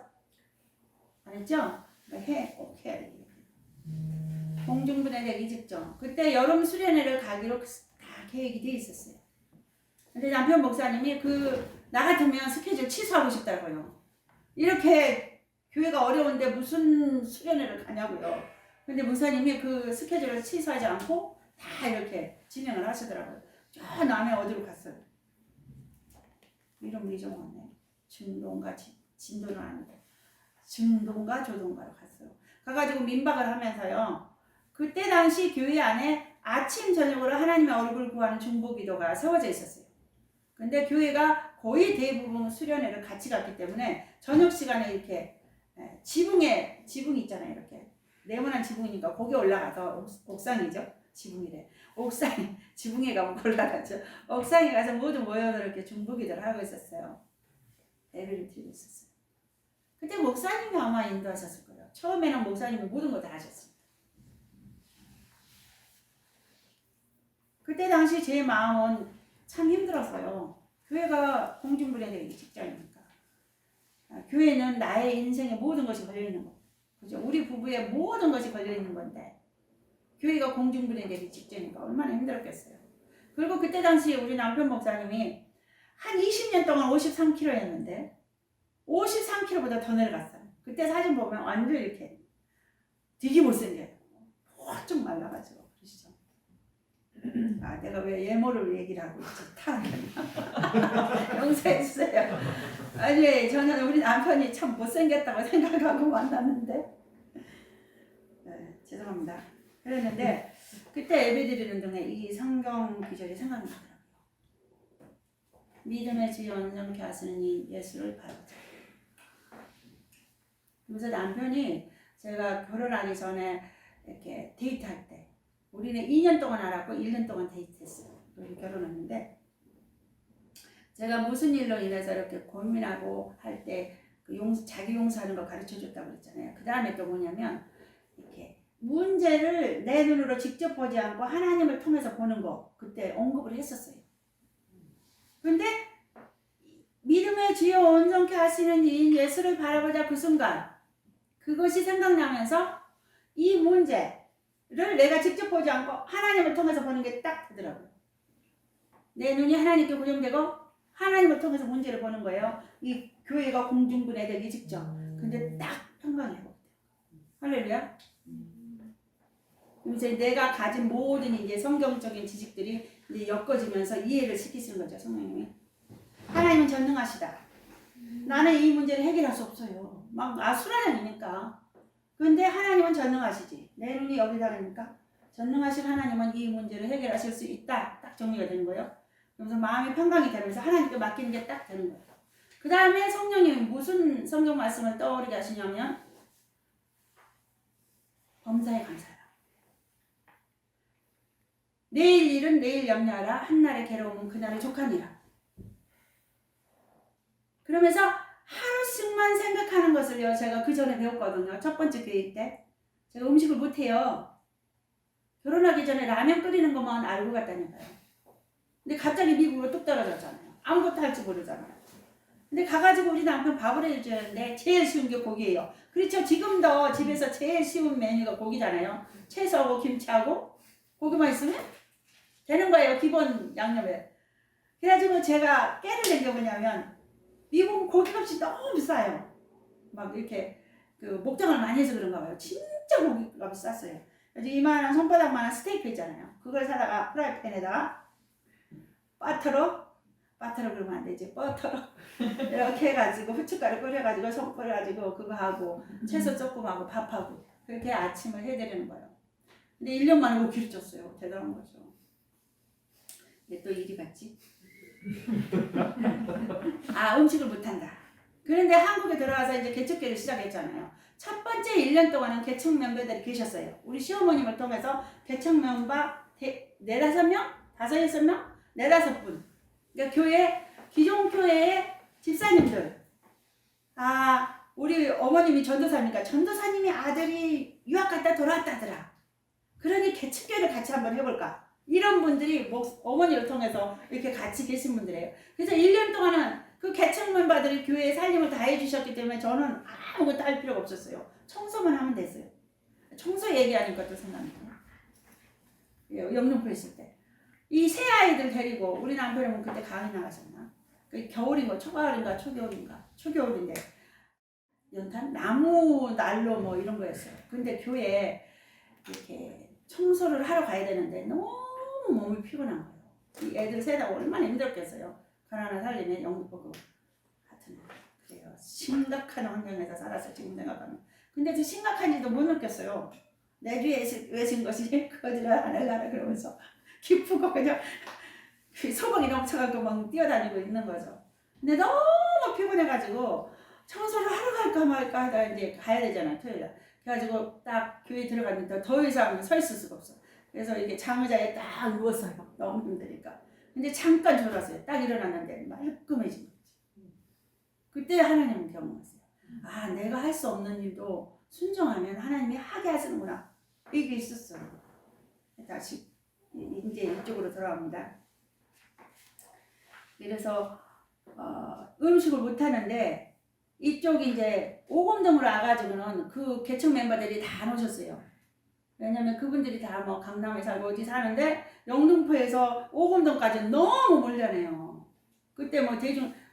알았죠? 꼭 해야 돼. 공중분해되기 직전. 그때 여름 수련회를 가기로 다 계획이 돼 있었어요. 근데 남편 목사님이 나 같으면 스케줄 취소하고 싶다고요. 이렇게 교회가 어려운데 무슨 수련회를 가냐고요. 근데 목사님이 그 스케줄을 취소하지 않고 다 이렇게 진행을 하시더라고요. 저 남해 어디로 갔어요? 이름 잊어먹었네. 중동가 진도는 아니고 중동가 조동가로 갔어요. 가가지고 민박을 하면서요. 그때 당시 교회 안에 아침 저녁으로 하나님의 얼굴 구하는 중보기도가 세워져 있었어요. 근데 교회가 거의 대부분 수련회를 같이 갔기 때문에 저녁 시간에 이렇게 지붕이 있잖아요. 이렇게 네모난 지붕이니까 거기 올라가서 옥상이죠. 지붕이래. 옥상에 지붕에 가면 올라가죠. 옥상에 가서 모두 모여서 이렇게 중보기도를 하고 있었어요. 예배를 드리고 있었어요. 그때 목사님이 아마 인도하셨을 거예요. 처음에는 목사님이 모든 거 다 하셨습니다. 그때 당시 제 마음은 참 힘들었어요. 교회가 공중분해되기 직전이니까. 교회는 나의 인생의 모든 것이 걸려있는 거. 그죠? 우리 부부의 모든 것이 걸려있는 건데 교회가 공중분해되기 직전이니까 얼마나 힘들었겠어요. 그리고 그때 당시 우리 남편 목사님이 한 20년 동안 53kg였는데 53kg보다 더 내려갔어요. 그때 사진 보면 완전 이렇게 되게 못생겨요. 쭉 말라가지고 그러시죠. 내가 왜 예모를 얘기를 하고 있지? 용서해주세요. 아니 저는 우리 남편이 참 못생겼다고 생각하고 만났는데 죄송합니다. 그랬는데 그때 예배드리는 동안에 이 성경 구절이 생각나더라고요. 믿음의 주여 온전케 하시는 이 예수를 바라보자. 그래서 남편이 제가 결혼하기 전에 이렇게 데이트할 때 우리는 2년 동안 알았고 1년 동안 데이트했어요. 우리 결혼했는데 제가 무슨 일로 인해서 이렇게 고민하고 할 때 자기 용서하는 거 가르쳐 줬다고 그랬잖아요. 그 다음에 또 뭐냐면 이렇게 문제를 내 눈으로 직접 보지 않고 하나님을 통해서 보는 거 그때 언급을 했었어요. 근데 믿음의 주여 온전케 하시는 이 예수를 바라보자 그 순간 그것이 생각나면서 이 문제를 내가 직접 보지 않고 하나님을 통해서 보는 게 딱 되더라고요. 내 눈이 하나님께 고정되고 하나님을 통해서 문제를 보는 거예요. 이 교회가 공중분해되기 직전. 근데 딱 평강이 회복돼요. 할렐루야. 이제 내가 가진 모든 이제 성경적인 지식들이 이제 엮어지면서 이해를 시키시는 거죠, 성령님이. 하나님은 전능하시다. 나는 이 문제를 해결할 수 없어요. 막 아수라장이니까. 근데 하나님은 전능하시지. 내 눈이 여기다 그러니까 전능하신 하나님은 이 문제를 해결하실 수 있다. 딱 정리가 되는 거예요. 그래서 마음이 평강이 되면서 하나님께 맡기는 게 딱 되는 거예요. 그 다음에 성령님이 무슨 성경 말씀을 떠오르게 하시냐면 범사에 감사하라. 내일 일은 내일 염려하라. 한날의 괴로움은 그날의 족하니라. 그러면서 하루씩만 생각하는 것을요. 제가 그 전에 배웠거든요. 첫 번째 교육 때. 제가 음식을 못해요. 결혼하기 전에 라면 끓이는 것만 알고 갔다니까요. 근데 갑자기 미국으로 뚝 떨어졌잖아요. 아무것도 할 줄 모르잖아요. 근데 가가지고 우리 남편 밥을 해주는데 제일 쉬운 게 고기예요. 그렇죠. 지금도 집에서 제일 쉬운 메뉴가 고기잖아요. 채소하고 김치하고 고기만 있으면 되는 거예요. 기본 양념에. 그래가지고 제가 깨를 낸 게 뭐냐면 미국 고기값이 너무 비싸요. 막 이렇게 목장을 많이 해서 그런가 봐요. 진짜 고기값이 쌌어요. 그래서 이만한 손바닥만한 스테이크 있잖아요. 그걸 사다가 프라이팬에다가 버터로 그러면 안 되지. 버터로 이렇게 해가지고 후춧가루 끓여가지고 손 끓여가지고 그거 하고 채소 조금하고 밥하고 그렇게 아침을 해드리는 거예요. 근데 1년 만에 5kg 쪘어요. 대단한 거죠. 근데 또 일이 갔지. 음식을 못한다. 그런데 한국에 들어와서 이제 개척교회를 시작했잖아요. 첫 번째 1년 동안은 개척 멤버들이 계셨어요. 우리 시어머님을 통해서 개척 멤버 4-5명? 5-6명? 4-5분. 그러니까 기존 교회의 집사님들. 우리 어머님이 전도사니까 전도사님이 아들이 유학 갔다 돌아왔다더라. 그러니 개척교회를 같이 한번 해볼까. 이런 분들이 어머니를 통해서 이렇게 같이 계신 분들이에요. 그래서 1년 동안은 그 개척 멤버들이 교회에 살림을 다 해주셨기 때문에 저는 아무것도 할 필요가 없었어요. 청소만 하면 됐어요. 청소 얘기하는 것도 생각나요. 영등포에 있을 때. 이 새 아이들 데리고 우리 남편은 그때 강의 나가셨나? 겨울인 거, 초가을인가, 초겨울인데 연탄? 나무 난로 뭐 이런 거였어요. 근데 교회에 이렇게 청소를 하러 가야 되는데 너무 몸이 피곤한 거예요. 이 애들 세다 얼마나 힘들었겠어요. 가난한 살림에 영등포 같은 그래요. 심각한 환경에서 살았어요. 지금 생각하면. 근데 그 심각한지도 못 느꼈어요. 내 뒤에 외신 것이 거지를 하늘나라 그러면서 기쁘고 그냥 소방이 넘쳐가고 막 뛰어다니고 있는 거죠. 근데 너무 피곤해가지고 청소를 하러 갈까 말까 하다 이제 가야 되잖아요. 토요일에. 그래가지고 딱 교회 들어갔는데 더 이상 서 있을 수가 없어. 그래서 이게 장의자에 딱 누웠어요. 너무 힘드니까. 근데 잠깐 졸았어요. 딱 일어났는데 말끔해진 거지. 그때 하나님은 경험했어요. 내가 할 수 없는 일도 순종하면 하나님이 하게 하시는구나. 이게 있었어요. 다시 이제 이쪽으로 돌아옵니다. 그래서 음식을 못 하는데 이쪽이 이제 오금동으로 와가지고는 그 개척 멤버들이 다 오셨어요. 왜냐면 그분들이 다 뭐 강남에 살고 어디 사는데 영등포에서 오금동까지 너무 멀잖아요. 그때 뭐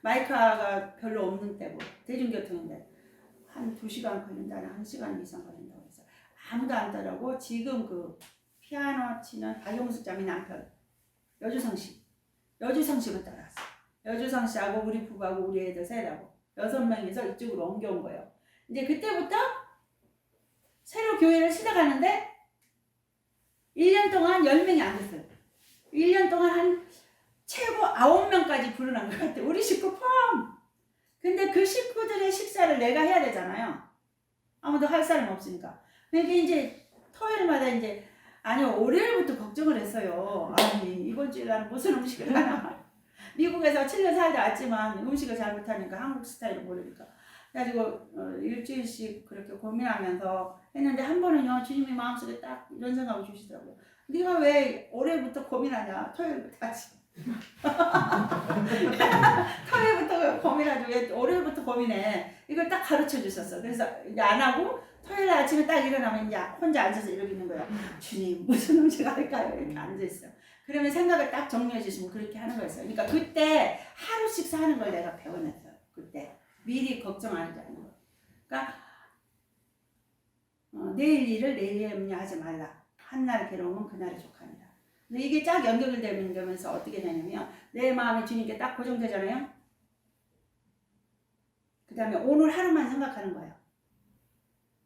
마이카가 별로 없는 때고 대중교통인데 한 2시간 걸린다나 1시간 이상 걸린다고 해서 아무도 안 따라고 지금 그 피아노 치는 박용숙 자매 남편 여주성 씨만 따라왔어요. 여주성 씨하고 우리 부부하고 우리 애들 셋하고 6명이서 이쪽으로 옮겨온 거예요. 이제 그때부터 새로 교회를 시작하는데 1년 동안 10명이 안 됐어요. 1년 동안 한 최고 9명까지 불어난 것 같아요. 우리 식구 포함. 근데 그 식구들의 식사를 내가 해야 되잖아요. 아무도 할 사람 없으니까. 그러니까 이제 토요일마다 이제 월요일부터 걱정을 했어요. 이번 주일 나는 무슨 음식을 하나. 미국에서 7년 살다 왔지만 음식을 잘 못하니까 한국 스타일을 모르니까. 그래가지고 일주일씩 그렇게 고민하면서 했는데 한 번은요 주님이 마음속에 딱 이런 생각을 주시더라고요. 네가 왜 올해부터 고민하냐. 토요일부터 하지. 토요일부터 고민하지 왜 올해부터 고민해. 이걸 딱 가르쳐 주셨어. 그래서 이제 안 하고 토요일 아침에 딱 일어나면 이제 혼자 앉아서 이러고 있는 거예요. 주님 무슨 음식 할까요? 이렇게 앉아있어요. 그러면 생각을 딱 정리해 주시면 그렇게 하는 거였어요. 그러니까 그때 하루씩 사는 걸 내가 배워냈어요. 그때 미리 걱정 안 하는 거. 그러니까 내일 일을 내일에 염려하지 말라. 한날 괴로움은 그날이 족합니다. 근데 이게 쫙 연결되면서 어떻게 되냐면 내 마음이 주님께 딱 고정되잖아요. 그 다음에 오늘 하루만 생각하는 거예요.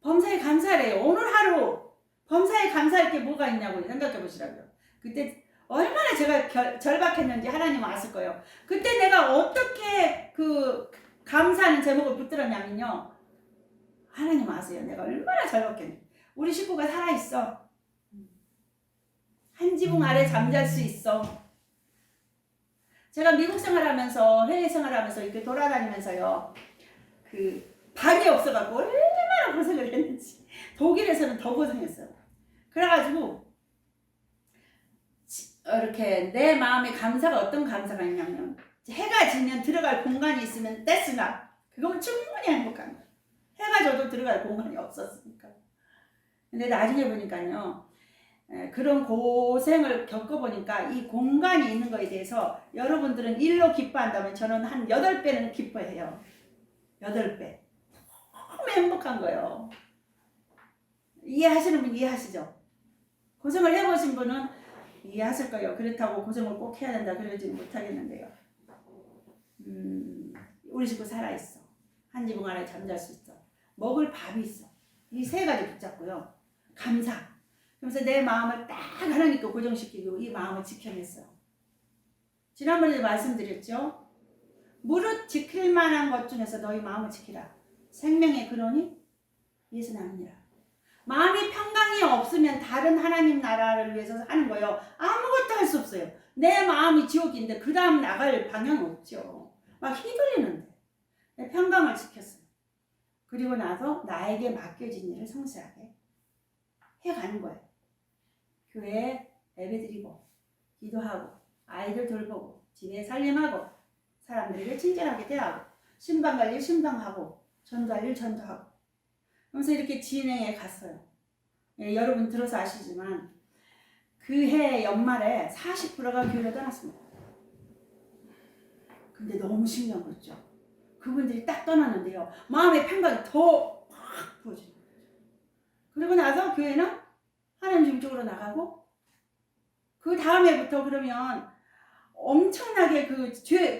범사에 감사해요. 오늘 하루 범사에 감사할 게 뭐가 있냐고 생각해 보시라고요. 그때 얼마나 제가 절박했는지 하나님은 아실 거예요. 그때 내가 어떻게 그 감사하는 제목을 붙들었냐면요. 하나님 아세요. 내가 얼마나 절박했는지. 우리 식구가 살아있어. 한 지붕 아래 잠잘 수 있어. 제가 미국 생활하면서 해외 생활하면서 이렇게 돌아다니면서요. 그 방이 없어갖고 얼마나 고생을 했는지. 독일에서는 더 고생했어요. 그래가지고 이렇게 내 마음의 감사가 어떤 감사가 있냐면 해가 지면 들어갈 공간이 있으면 떼쓰나 그건 충분히 행복한 거예요. 해가 져도 들어갈 공간이 없었으니까. 근데 나중에 보니까요. 그런 고생을 겪어보니까 이 공간이 있는 거에 대해서 여러분들은 1로 기뻐한다면 저는 한 8배는 기뻐해요. 8배. 너무 행복한 거예요. 이해하시는 분 이해하시죠? 고생을 해보신 분은 이해하실 거예요. 그렇다고 고생을 꼭 해야 된다 그러지는 못하겠는데요. 우리 식구 살아있어. 한 지붕 아래 잠잘 수 있어. 먹을 밥이 있어. 이 3가지 붙잡고요. 감사. 그래서 내 마음을 딱 하나님께 고정시키고 이 마음을 지켜냈어요. 지난번에 말씀드렸죠. 무릇 지킬 만한 것 중에서 너희 마음을 지키라. 생명의 근원이 예수 남이니라. 마음이 평강이 없으면 다른 하나님 나라를 위해서 하는 거예요. 아무것도 할 수 없어요. 내 마음이 지옥인데 그 다음 나갈 방향이 없죠. 막 휘둘리는데 평강을 지켰어요. 그리고 나서 나에게 맡겨진 일을 성실하게 해가는 거예요. 교회에 예배드리고 기도하고 아이들 돌보고 집에 살림하고 사람들에게 친절하게 대하고 신방 갈 일 신방하고 전도할 일 전도하고 그래서 이렇게 진행해 갔어요. 예, 여러분 들어서 아시지만 그 해 연말에 40%가 교회를 떠났습니다. 근데 너무 신기한 거 있죠. 그분들이 딱 떠났는데요. 마음의 평강이 더 확 부어지는 거죠. 그리고 나서 교회는 하나님 중쪽으로 나가고 그 다음 해부터 그러면 엄청나게 그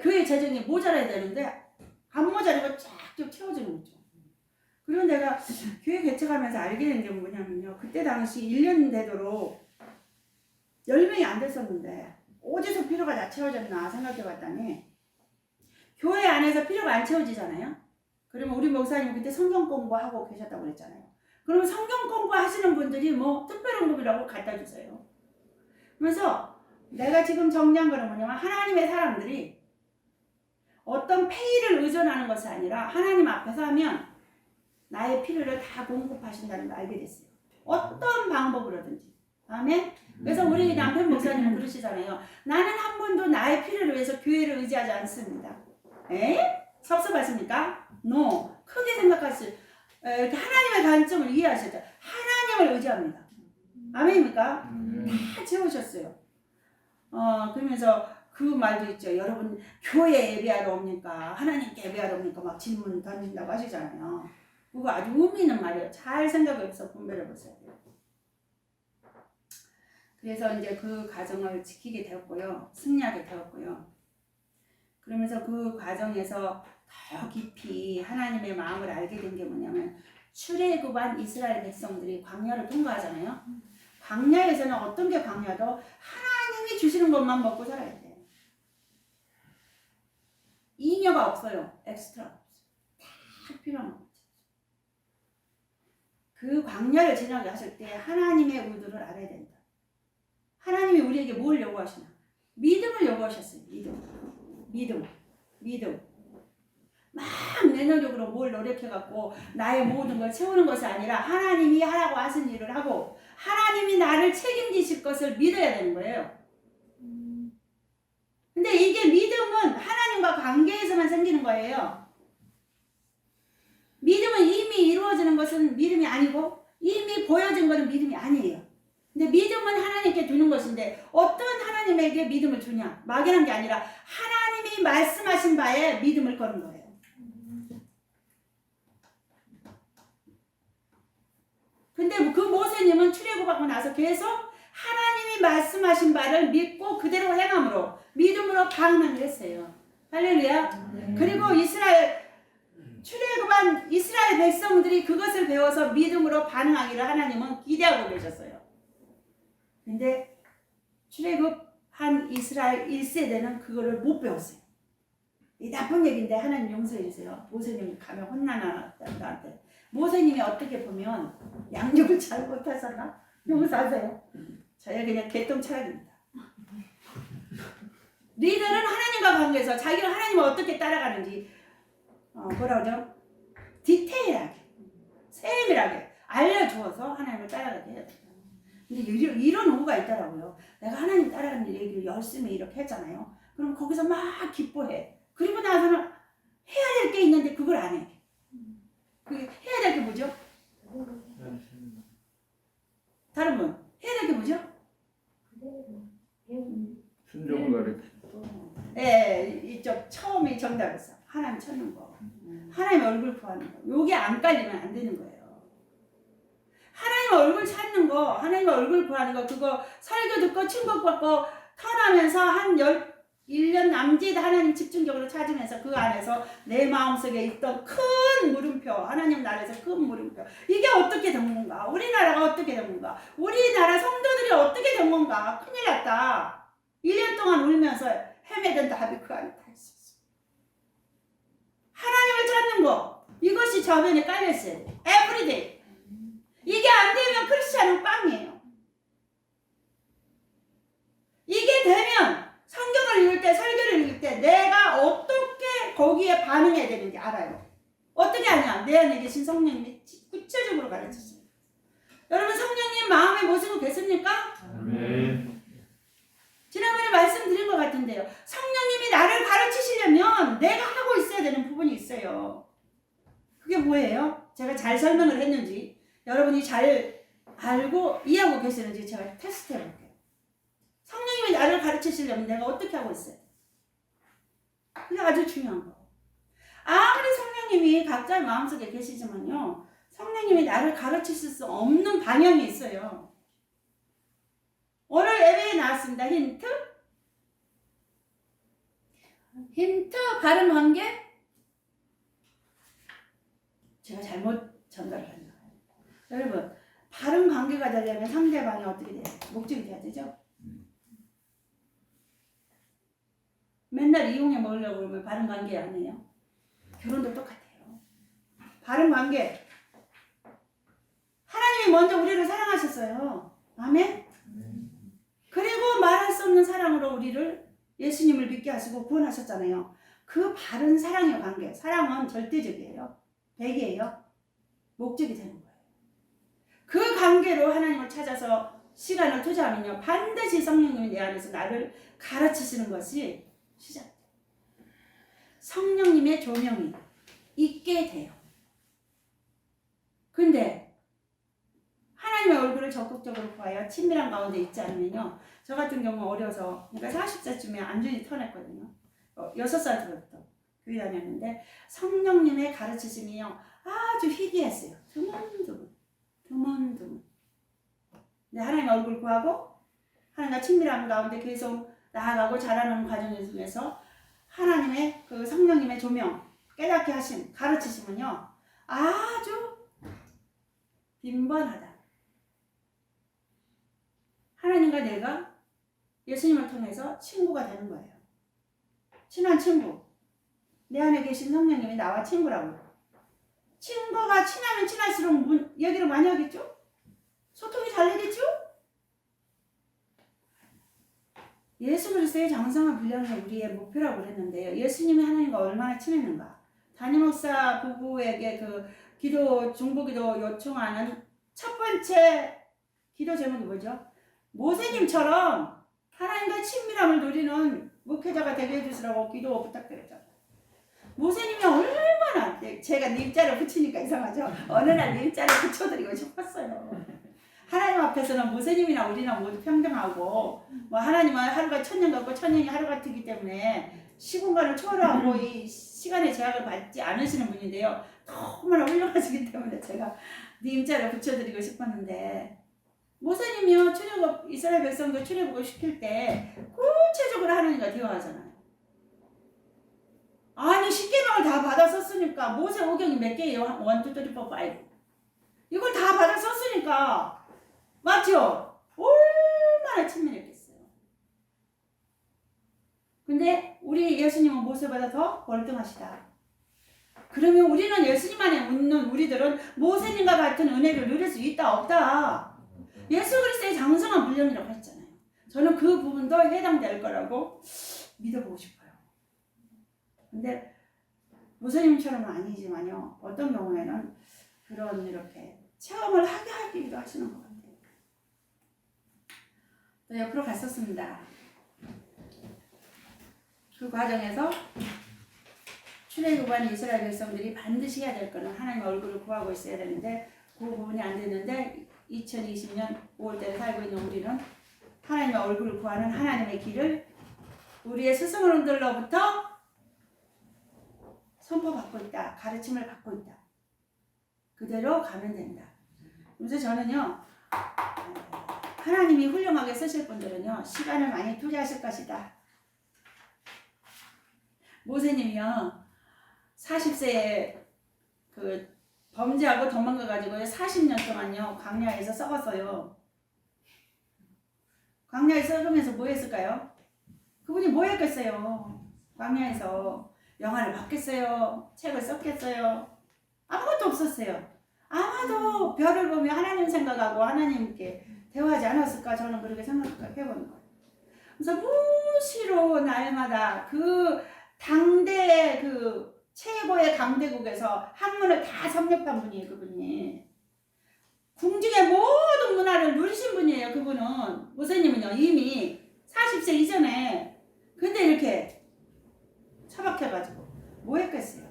교회 재정이 모자라야 되는데 안 모자라고 쫙쫙 채워지는 거죠. 그리고 내가 교회 개척하면서 알게 된 게 뭐냐면요. 그때 당시 1년 되도록 10명이 안 됐었는데 어디서 필요가 다 채워졌나 생각해 봤더니 교회 안에서 필요가 안 채워지잖아요. 그러면 우리 목사님 그때 성경 공부하고 계셨다고 그랬잖아요. 그러면 성경 공부하시는 분들이 뭐 특별헌금이라고 갖다 주세요. 그래서 내가 지금 정리한 거는 뭐냐면 하나님의 사람들이 어떤 페이를 의존하는 것이 아니라 하나님 앞에서 하면 나의 필요를 다 공급하신다는 걸 알게 됐어요. 어떤 방법으로든지. 아멘? 그래서 우리 남편 목사님은 그러시잖아요. 나는 한 번도 나의 필요를 위해서 교회를 의지하지 않습니다. 에? 섭섭하십니까? No. 크게 생각하시 하나님의 관점을 이해하셨죠. 하나님을 의지합니다. 아멘입니까? 다 채우셨어요. 그러면서 그 말도 있죠. 여러분 교회 예배하러 옵니까? 하나님께 예배하러 옵니까? 막 질문 던진다고 하시잖아요. 그거 아주 의미 있는 말이에요. 잘 생각해서 분별해 보세요. 그래서 이제 그 과정을 지키게 되었고요. 승리하게 되었고요. 그러면서 그 과정에서 더 깊이 하나님의 마음을 알게 된 게 뭐냐면 출애굽한 이스라엘 백성들이 광야를 통과하잖아요. 광야에서는 어떤 게 광야도 하나님이 주시는 것만 먹고 살아야 돼요. 잉여가 없어요. 엑스트라가 없어요. 다 필요한 거죠. 그 광야를 지나게 하실 때 하나님의 의도를 알아야 된다. 하나님이 우리에게 뭘 요구하시나? 믿음을 요구하셨어요. 믿음. 막 내 노력으로 뭘 노력해갖고 나의 모든 걸 채우는 것이 아니라 하나님이 하라고 하신 일을 하고 하나님이 나를 책임지실 것을 믿어야 되는 거예요. 근데 이게 믿음은 하나님과 관계에서만 생기는 거예요. 믿음은 이미 이루어지는 것은 믿음이 아니고 이미 보여진 것은 믿음이 아니에요. 근데 믿음은 하나님께 주는 것인데 어떤 하나님에게 믿음을 주냐? 막연한 게 아니라 하나님이 말씀하신 바에 믿음을 거는 거예요. 근데 그 모세님은 출애굽하고 나서 계속 하나님이 말씀하신 바를 믿고 그대로 행함으로 믿음으로 방황을 했어요. 할렐루야. 그리고 출애굽한 이스라엘 백성들이 그것을 배워서 믿음으로 반응하기를 하나님은 기대하고 계셨어요. 근데 출애굽한 이스라엘 1세대는 그거를 못 배웠어요. 이 나쁜 얘기인데 하나님 용서해 주세요. 모세님이 가면 혼나나 나한테. 모세님이 어떻게 보면 양육을 잘 못하셨나? 용서하세요. 저야 그냥 개똥 철학입니다. 리더는 하나님과 관계에서 자기가 하나님을 어떻게 따라가는지 뭐라 그러죠? 디테일하게 세밀하게 알려주어서 하나님을 따라가게 해야 돼요. 근데 이런 오후가 있더라고요. 내가 하나님 따라가는 얘기를 열심히 이렇게 했잖아요. 그럼 거기서 막 기뻐해. 그리고 나서는 해야 될 게 있는데 그걸 안 해. 그게 해야 될 게 뭐죠? 다른 분 해야 될 게 뭐죠? 순종을 가르쳐. 네, 이쪽 처음이 정답이었어. 하나님 찾는 거. 하나님 얼굴 구하는 거. 요게 안 깔리면 안 되는 거예요. 하나님 얼굴 찾는 거, 하나님 얼굴 구하는 거, 그거 설교 듣고 충격받고 턴하면서 한 1년 남짓 하나님 집중적으로 찾으면서 그 안에서 내 마음속에 있던 큰 물음표, 하나님 나라에서 큰 물음표. 이게 어떻게 된 건가? 우리나라가 어떻게 된 건가? 우리나라 성도들이 어떻게 된 건가? 큰일 났다. 1년 동안 울면서 헤매던 답이 그 안에 다 있었어. 하나님을 찾는 거, 이것이 저변에 깔려있어야 돼. 에브리데이. 이게 안 되면 크리스찬은 빵이에요. 이게 되면 거기에 반응해야 되는지 알아요. 어떻게 하냐? 내 안에 계신 성령님이 구체적으로 가르치세요. 여러분 성령님 마음에 모시고 계십니까? 아멘. 지난번에 말씀드린 것 같은데요. 성령님이 나를 가르치시려면 내가 하고 있어야 되는 부분이 있어요. 그게 뭐예요? 제가 잘 설명을 했는지 여러분이 잘 알고 이해하고 계시는지 제가 테스트 해볼게요. 성령님이 나를 가르치시려면 내가 어떻게 하고 있어요? 그게 아주 중요한 거. 아무리 성령님이 각자의 마음속에 계시지만요. 성령님이 나를 가르치실 수 없는 방향이 있어요. 오늘 예배에 나왔습니다. 힌트 바른 관계? 제가 잘못 전달했나 봐요. 여러분 바른 관계가 되려면 상대방이 어떻게 돼요? 목적이 돼야 되죠? 맨날 이용해 먹으려고 그러면 바른 관계 아니에요? 결혼도 똑같아요. 바른 관계. 하나님이 먼저 우리를 사랑하셨어요. 아멘? 그리고 말할 수 없는 사랑으로 우리를 예수님을 믿게 하시고 구원하셨잖아요. 그 바른 사랑의 관계. 사랑은 절대적이에요. 백이에요. 목적이 되는 거예요. 그 관계로 하나님을 찾아서 시간을 투자하면요. 반드시 성령님이 내 안에서 나를 가르치시는 것이 시작돼요. 성령님의 조명이 있게 돼요. 근데 하나님의 얼굴을 적극적으로 보아야 친밀한 가운데 있지 않으면요. 저 같은 경우 어려서 그러니까 40세쯤에 완전히 터냈거든요. 6살 때부터 교회 다녔는데 성령님의 가르치심이요. 아주 희귀했어요. 드문드문. 근데 하나님의 얼굴 구하고 하나님과 친밀한 가운데 계속 나아가고 자라는 과정 중에서 하나님의 그 성령님의 조명, 깨닫게 하심, 가르치심은요. 아주 빈번하다. 하나님과 내가 예수님을 통해서 친구가 되는 거예요. 친한 친구. 내 안에 계신 성령님이 나와 친구라고요. 친구가 친하면 친할수록 얘기를 많이 하겠죠? 소통이 잘 되겠죠? 예수 그리스도의 장성한 분량이 우리의 목표라고 그랬는데요. 예수님이 하나님과 얼마나 친했는가. 담임 목사 부부에게 그 기도, 중보기도 요청하는 첫 번째 기도 제목이 뭐죠? 모세님처럼 하나님과 친밀함을 누리는 목회자가 되게 해주시라고 기도 부탁드렸죠. 모세님이 얼마나, 제가 님자를 붙이니까 이상하죠? 어느 날 님자를 붙여드리고 싶었어요. 하나님 앞에서는 모세님이나 우리나 모두 평등하고, 뭐 하나님은 하루가 천년 같고 천년이 하루 같기 때문에 시공간을 초월하고 이 시간의 제약을 받지 않으시는 분인데요. 너무나 훌륭하시기 때문에 제가 님자를 붙여드리고 싶었는데, 모세님이요, 출애굽, 이스라엘 백성들 출애굽을 시킬 때 구체적으로 하나님과 대화하잖아요. 아니, 십계명을 다 받아 썼으니까 모세 오경이 몇 개예요? 1, 2, 3, 4, 5. 이걸 다 받아 썼으니까 맞죠? 얼마나 친밀했겠어요. 근데 우리 예수님은 모세보다 더 월등하시다. 그러면 우리는 예수님 안에 있는 우리들은 모세님과 같은 은혜를 누릴 수 있다 없다. 예수 그리스도의 장성한 분량이라고 했잖아요. 저는 그 부분도 해당될 거라고 믿어보고 싶어요. 근데 모세님처럼은 아니지만요. 어떤 경우에는 그런 이렇게 체험을 하게 하기도 하시는 것 같아요. 또 옆으로 갔었습니다. 그 과정에서 출애굽한 이스라엘 백성들이 반드시 해야 될 거는 하나님의 얼굴을 구하고 있어야 되는데 그 부분이 안 됐는데 2020년 5월달에 살고 있는 우리는 하나님의 얼굴을 구하는 하나님의 길을 우리의 스승어른들로부터 선포받고 있다. 가르침을 받고 있다. 그대로 가면 된다. 그래서 저는요. 하나님이 훌륭하게 쓰실 분들은요. 시간을 많이 투자하실 것이다. 모세님이요. 40세에 그 범죄하고 도망가가지고 40년 동안요. 광야에서 썩었어요. 광야에 썩으면서 뭐 했을까요? 그분이 뭐 했겠어요? 광야에서 영화를 봤겠어요? 책을 썼겠어요? 아무것도 없었어요. 아마도 별을 보며 하나님 생각하고 하나님께 대화하지 않았을까? 저는 그렇게 생각해보는 거예요. 그래서 무시로 날마다 그 당대의 그 최고의 강대국에서 학문을 다 섭렵한 분이에요. 그분이. 궁중의 모든 문화를 누리신 분이에요. 그분은. 모세님은요 이미 40세 이전에. 근데 이렇게 처박혀가지고 뭐 했겠어요?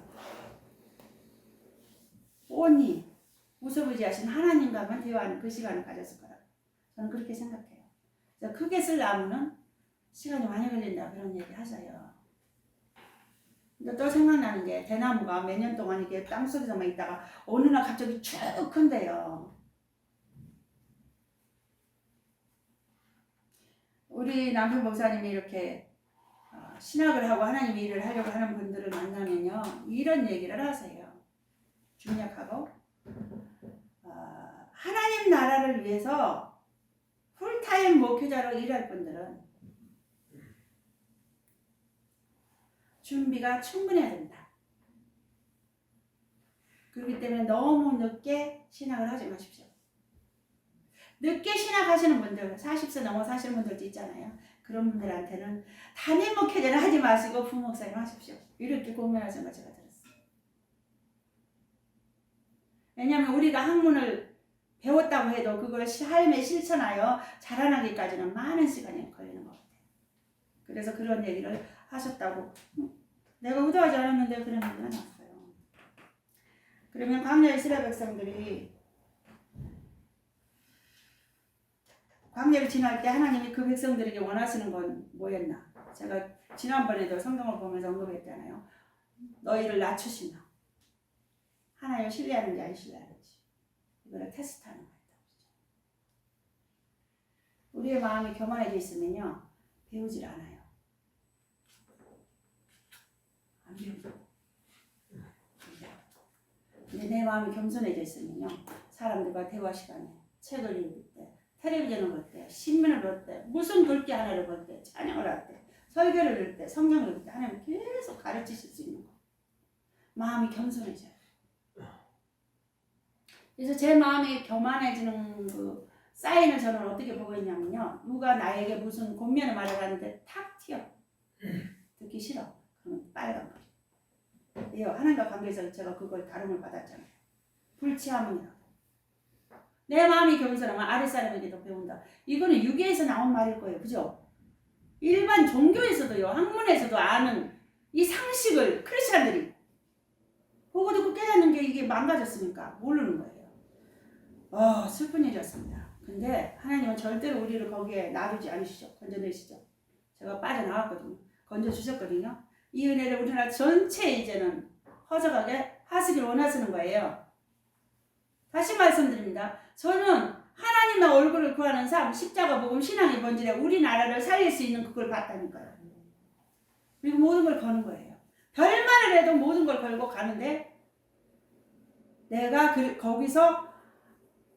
오니 무소부지하신 하나님과만 대화하는 그 시간을 가졌을 거라고 저는 그렇게 생각해요. 그래서 크게 쓸 나무는 시간이 많이 걸린다 그런 얘기 하셔요. 근데 또 생각나는 게 대나무가 몇 년 동안 이렇게 땅속에서만 있다가 어느 날 갑자기 쭉 큰대요. 우리 남편 목사님이 이렇게 신학을 하고 하나님 일을 하려고 하는 분들을 만나면요 이런 얘기를 하세요. 중략하고 하나님 나라를 위해서 풀타임 목회자로 일할 분들은 준비가 충분해야 된다. 그렇기 때문에 너무 늦게 신학을 하지 마십시오. 늦게 신학하시는 분들 40세 넘어 사시는 분들도 있잖아요. 그런 분들한테는 담임 목회자를 하지 마시고 부목사님 하십시오. 이렇게 고민하시는 걸 제가 들었어요. 왜냐하면 우리가 학문을 배웠다고 해도 그걸 삶에 실천하여 자라나기까지는 많은 시간이 걸리는 것 같아요. 그래서 그런 얘기를 하셨다고. 내가 의도하지 않았는데 그런 얘기가 나왔어요. 그러면 광야 이스라엘 백성들이 광야를 지날 때 하나님이 그 백성들에게 원하시는 건 뭐였나? 제가 지난번에도 성경을 보면서 언급했잖아요. 너희를 낮추시나. 하나님을 신뢰하는지 안 신뢰하는지. 이거를 테스트하는 거예요. 우리의 마음이 교만해져 있으면요. 배우질 않아요. 안 배우죠. 근데 내 마음이 겸손해져 있으면요. 사람들과 대화 시간에 책을 읽을 때 텔레비전을 볼 때, 신문을 볼 때, 무슨 글귀 하나를 볼 때, 찬양을 할 때, 설교를 읽을 때, 성경을 읽을 때 하나님 계속 가르치실 수 있는 거. 마음이 겸손해져요. 그래서 제 마음이 교만해지는 그 사인을 저는 어떻게 보고 있냐면요. 누가 나에게 무슨 권면의 말을 하는데 탁 튀어. 듣기 싫어. 그러면 빨간 불이. 왜요? 하나님과 관계에서 제가 그걸 다름을 받았잖아요. 불치함이라고. 내 마음이 겸손하면 아랫사람에게도 배운다. 이거는 유계에서 나온 말일 거예요. 그죠? 일반 종교에서도요. 학문에서도 아는 이 상식을 크리스찬들이 보고 듣고 깨닫는 게 이게 망가졌으니까 모르는 거예요. 슬픈 일이었습니다. 근데 하나님은 절대로 우리를 거기에 놔두지 않으시죠. 건져내시죠. 제가 빠져나왔거든요. 건져주셨거든요. 이 은혜를 우리나라 전체에 이제는 허접하게 하시길 원하시는 거예요. 다시 말씀드립니다. 저는 하나님의 얼굴을 구하는 삶, 십자가 복음 신앙의 본질에 우리나라를 살릴 수 있는 그걸 봤다니까요. 그리고 모든 걸 거는 거예요. 별말을 해도 모든 걸 걸고 가는데 내가 거기서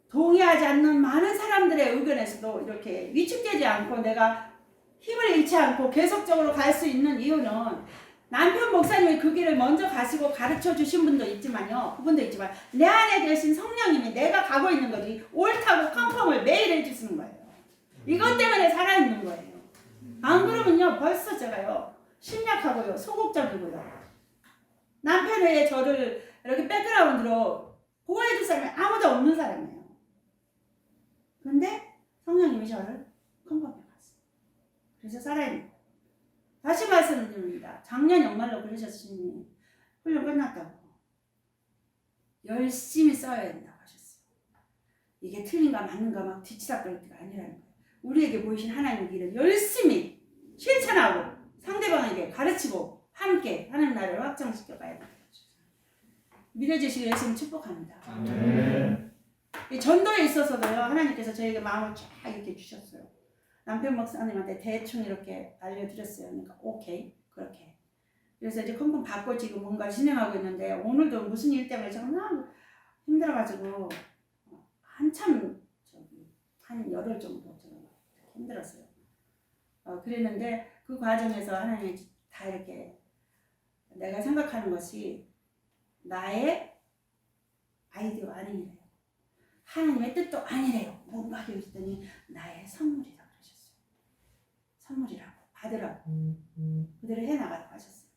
동의하지 않는 많은 사람들의 의견에서도 이렇게 위축되지 않고 내가 힘을 잃지 않고 계속적으로 갈 수 있는 이유는 남편 목사님이 그 길을 먼저 가시고 가르쳐 주신 분도 있지만요. 그분도 있지만 내 안에 계신 성령님이 내가 가고 있는 것이 옳다고 컨펌을 매일 해주시는 거예요. 이것 때문에 살아있는 거예요. 안 그러면요. 벌써 제가요. 심약하고요. 소극적이고요. 남편 외에 저를 이렇게 백그라운드로 보호해줄 사람이 아무도 없는 사람이에요. 근데 성령님이 저를 컨펌해 갔어요. 그래서 살아있는 거예요. 다시 말씀드립니다. 작년 연말로 그러셨으니 훈련 끝났다고 열심히 써야 된다고 하셨어요. 이게 틀린가 맞는가 막 뒤치다거릴 때가 아니라는 거예요. 우리에게 보이신 하나님의 길을 열심히 실천하고 상대방에게 가르치고 함께 하는 날을 확장시켜 가야 됩니다. 믿어주시길 열심히 축복합니다. 이 전도에 있어서도요. 하나님께서 저에게 마음을 쫙 이렇게 주셨어요. 남편 목사님한테 대충 이렇게 알려드렸어요. 그러니까 오케이 그렇게. 그래서 이제 컨펌 받고 지금 뭔가 진행하고 있는데 오늘도 무슨 일 때문에 정말 힘들어가지고 한참 한 열흘 정도 힘들었어요. 그랬는데 그 과정에서 하나님이 다 이렇게 내가 생각하는 것이 나의 아이디어 아니래요. 하나님의 뜻도 아니래요. 뭔가 했더니 나의 선물이다 그러셨어요. 선물이라고 받으라고 그대로 해나가라고 하셨어요.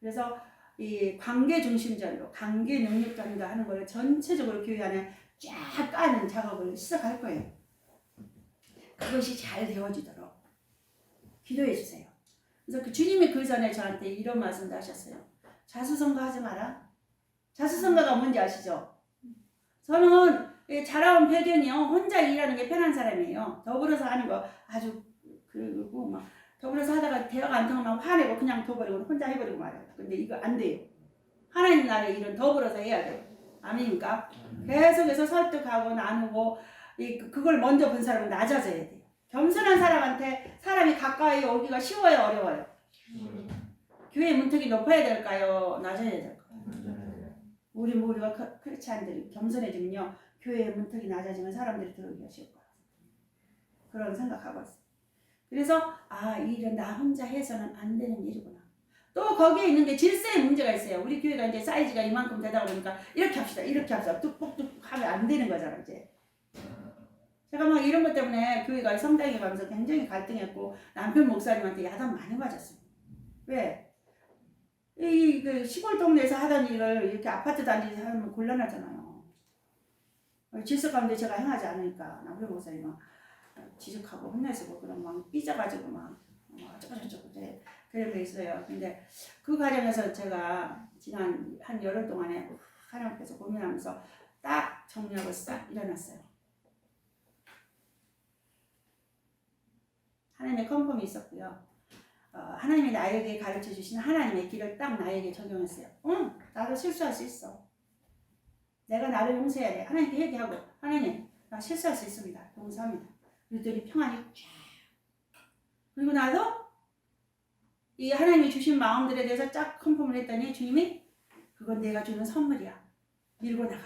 그래서 이 관계 중심적으로 관계 능력 전가 하는 걸 전체적으로 교회 안에 쫙 까는 작업을 시작할 거예요. 그것이 잘 되어지도록 기도해 주세요. 그래서 그 주님이 그 전에 저한테 이런 말씀도 하셨어요. 자수성가하지 마라. 자수성가가 뭔지 아시죠? 저는 자라온 배경이요, 혼자 일하는 게 편한 사람이에요. 더불어서 하는 거 아주 그리고 막 더불어서 하다가 대화가 안 통하면 화내고 그냥 둬버리고 혼자 해버리고 말아요. 근데 이거 안 돼요. 하나님 나라의 일은 더불어서 해야 돼요. 아멘입니까? 계속해서 설득하고 나누고 그걸 먼저 본 사람은 낮아져야 돼요. 겸손한 사람한테 사람이 가까이 오기가 쉬워요, 어려워요? 교회 문턱이 높아야 될까요? 낮아야 될까요? 우리 모두가 그렇지 않들 겸손해지면요, 교회의 문턱이 낮아지면 사람들이 들어오기가 쉬울 거예요. 그런 생각하고 있어요. 그래서 이 일은 나 혼자 해서는 안 되는 일이구나. 또 거기에 있는 게 질서의 문제가 있어요. 우리 교회가 이제 사이즈가 이만큼 되다 보니까 이렇게 합시다, 이렇게 합시다, 뚝뚝뚝 하면 안 되는 거잖아 이제. 제가 막 이런 것 때문에 교회가 성당에 가면서 굉장히 갈등했고 남편 목사님한테 야단 많이 맞았어요. 왜? 그 시골 동네에서 하던 일을 이렇게 아파트 단지에서 하면 곤란하잖아요. 질서 가운데 제가 행하지 않으니까 남편 목사님은 지적하고 혼내시고 그럼 막 삐져가지고 막 어쩌고저쩌고 그런 게 있어요. 근데 그 과정에서 제가 지난 한 열흘 동안에 하나님께서 고민하면서 딱 정리하고 싹 일어났어요. 하나님의 컨펌이 있었고요. 하나님이 나에게 가르쳐 주신 하나님의 길을 딱 나에게 적용했어요. 응, 나도 실수할 수 있어. 내가 나를 용서해야 돼. 하나님께 회개하고, 하나님, 나 실수할 수 있습니다. 용서합니다. 그랬더니 평안이 쫙. 그리고 나도 이 하나님이 주신 마음들에 대해서 쫙 컨펌을 했더니 주님이 그건 내가 주는 선물이야. 밀고 나가.